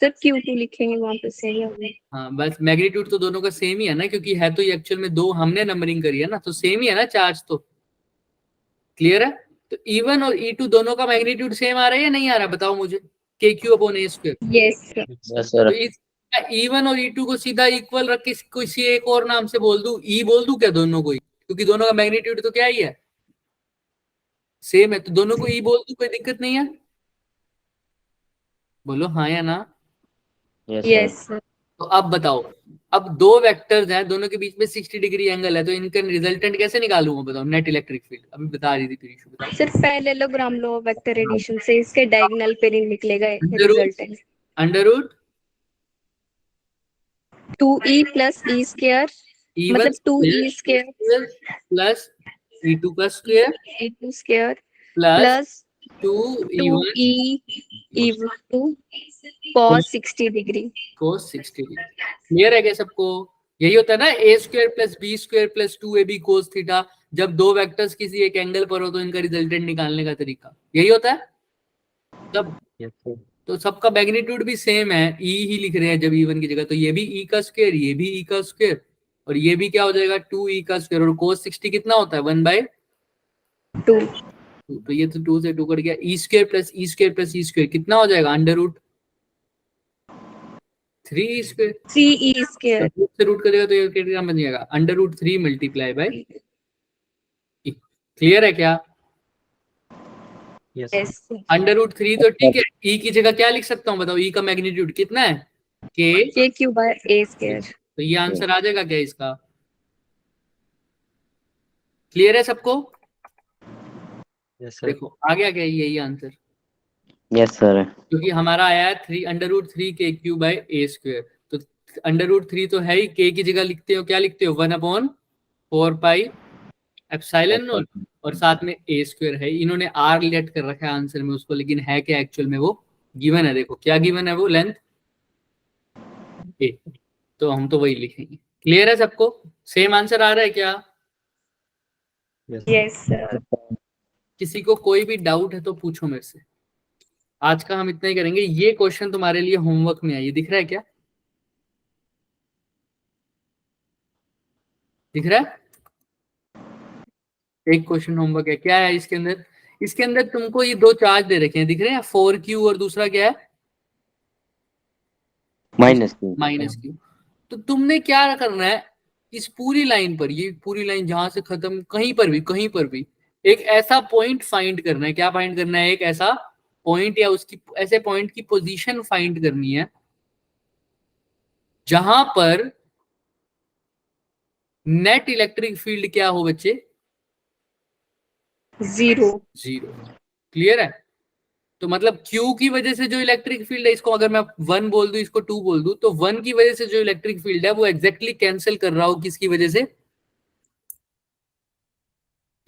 सर Q2 लिखेंगे वहां पे सही होगा। हाँ, बस मैग्नीट्यूड तो दोनों का सेम ही है ना, क्योंकि है तो ये एक्चुअल में दो हमने नंबरिंग करी है ना, तो सेम ही है ना चार्ज तो। क्लियर है? तो E1 और E2 दोनों का मैग्नीट्यूड सेम आ रहा है या नहीं आ रहा? बताओ मुझे। KQ/A²। Yes sir. Yes, sir. तो इस E1 और E2 को सीधा इक्वल रख के किसी एक और नाम से बोल दूं, E बोल दूं क्या दोनों को ही? क्योंकि दोनों का मैग्नीट्यूड तो क्या ही है, सेम है। तो दोनों को E बोल दूं, कोई दिक्कत नहीं है? बोलो हाँ या ना। Yes, sir. Yes sir. तो अब बताओ, अब दो वेक्टर्स हैं, दोनों के बीच में 60 डिग्री एंगल है, तो इनका रिजल्टेंट कैसे निकालूंगा? बताओ। नेट इलेक्ट्रिक फील्ड अभी बता रही थी प्रीशु, बताओ। सर पैरेललोग्राम लो वेक्टर एडिशन से इसके डायगोनल पे नहीं निकलेगा resultant. Under root 2E plus E² E1 मतलब 2E² प्लस E2 का square E2² plus plus 2E1 2E2 cos 60 degree. cos 60 degree. Clear है क्या सबको? यही होता है ना A² plus B² plus 2AB cos theta. जब दो वेक्टर्स किसी एक एंगल पर हो तो इनका रिजल्टेंट निकालने का तरीका यही होता है। तब Yes, sir. तो सबका मैग्नीट्यूड भी सेम है, E ही लिख रहे हैं जब E1 की जगह, तो ये भी E का स्क्वायर, ये भी E का स्क्वायर, और ये भी क्या हो जाएगा 2E का स्क्वायर। और cos 60 कितना होता है? 1/2। 2 तो ये तो 2 से 2 कट गया। E² plus E² plus E² कितना हो जाएगा? √3E²। 3E² से रूट करेगा तो ये कितना बन जाएगा? √3 मल्टीप्लाई बाय। क्लियर है क्या? Yes, sir. यस √3 तो ठीक है, E की जगह क्या लिख सकता हूँ बताओ? E का मैग्नीट्यूड कितना है? K। KQ/A²। तो ये आंसर आ जाएगा क्या इसका? क्लियर है सबको? Yes, sir. देखो आ गया क्या यही आंसर? Yes, sir. क्योंकि हमारा आया है √3 KQ/A²। तो √3 तो है ही, K की जगह लिखते हो क्या लिखते हो? 1/4 पाई एप्सिलॉन नॉट, और साथ में A² है। इन्होंने R लेट कर रखा है आंसर में उसको, लेकिन है क्या एक्चुअल में? वो गिवन है। देखो क्या गिवन है, वो लेंथ A, तो हम तो वही लिखेंगे। क्लियर है सबको? सेम आंसर आ रहा है क्या? Yes, sir. Yes sir. किसी को कोई भी डाउट है तो पूछो मेरे से। आज का हम इतना ही करेंगे। ये क्वेश्चन तुम्हारे लिए होमवर्क में है, ये दिख रहा है क्या? दिख रहा है? एक क्वेश्चन होमवर्क है। क्या है इसके अंदर? इसके अंदर तुमको ये दो चार्ज दे रखे हैं, दिख रहे हैं? 4Q और दूसरा क्या है? -Q. -Q। तो तुमने क्या करना है, इस पूरी लाइन पर, ये पूरी लाइन जहां से खत्म, कहीं पर भी एक ऐसा पॉइंट फाइंड करना है। क्या फाइंड करना है? एक ऐसा पॉइंट या उसकी ऐसे पॉइंट की पोजीशन फाइंड करनी है जहां पर नेट इलेक्ट्रिक फील्ड क्या हो बच्चे? 0। क्लियर है? तो मतलब Q की वजह से जो इलेक्ट्रिक फील्ड है, इसको अगर मैं 1 बोल दूं, इसको 2 बोल दूं, तो 1 की वजह से जो इलेक्ट्रिक फील्ड है वो एग्जैक्टली कैंसिल कर रहा हो किसकी वजह से?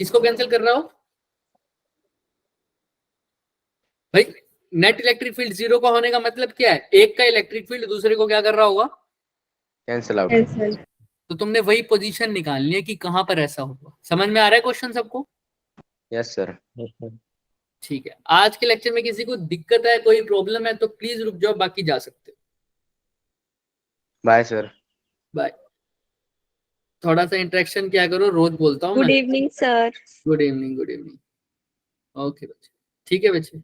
किसको कैंसिल कर रहा हो भाई? नेट इलेक्ट्रिक फील्ड 0 का होने का मतलब क्या है? एक का इलेक्ट्रिक फील्ड दूसरे को क्या कर रहा होगा? Cancel out. कैंसिल। तो तुमने वही पोजीशन निकालनी है कि कहां पर ऐसा होगा। समझ में आ रहा है क्वेश्चन सबको? Yes sir. Yes, sir. ठीक है। आज के लेक्चर में किसी को दिक्कत है, कोई प्रॉब्लम है तो प्लीज रुक जाओ, बाकी जा सकते हो। Bye sir. बाय। थोड़ा सा इंटरेक्शन क्या करो, रोज बोलता हूँ गुड मैं। Evening sir. Good evening. Good evening. Okay बच्चे, ठीक है बच्चे।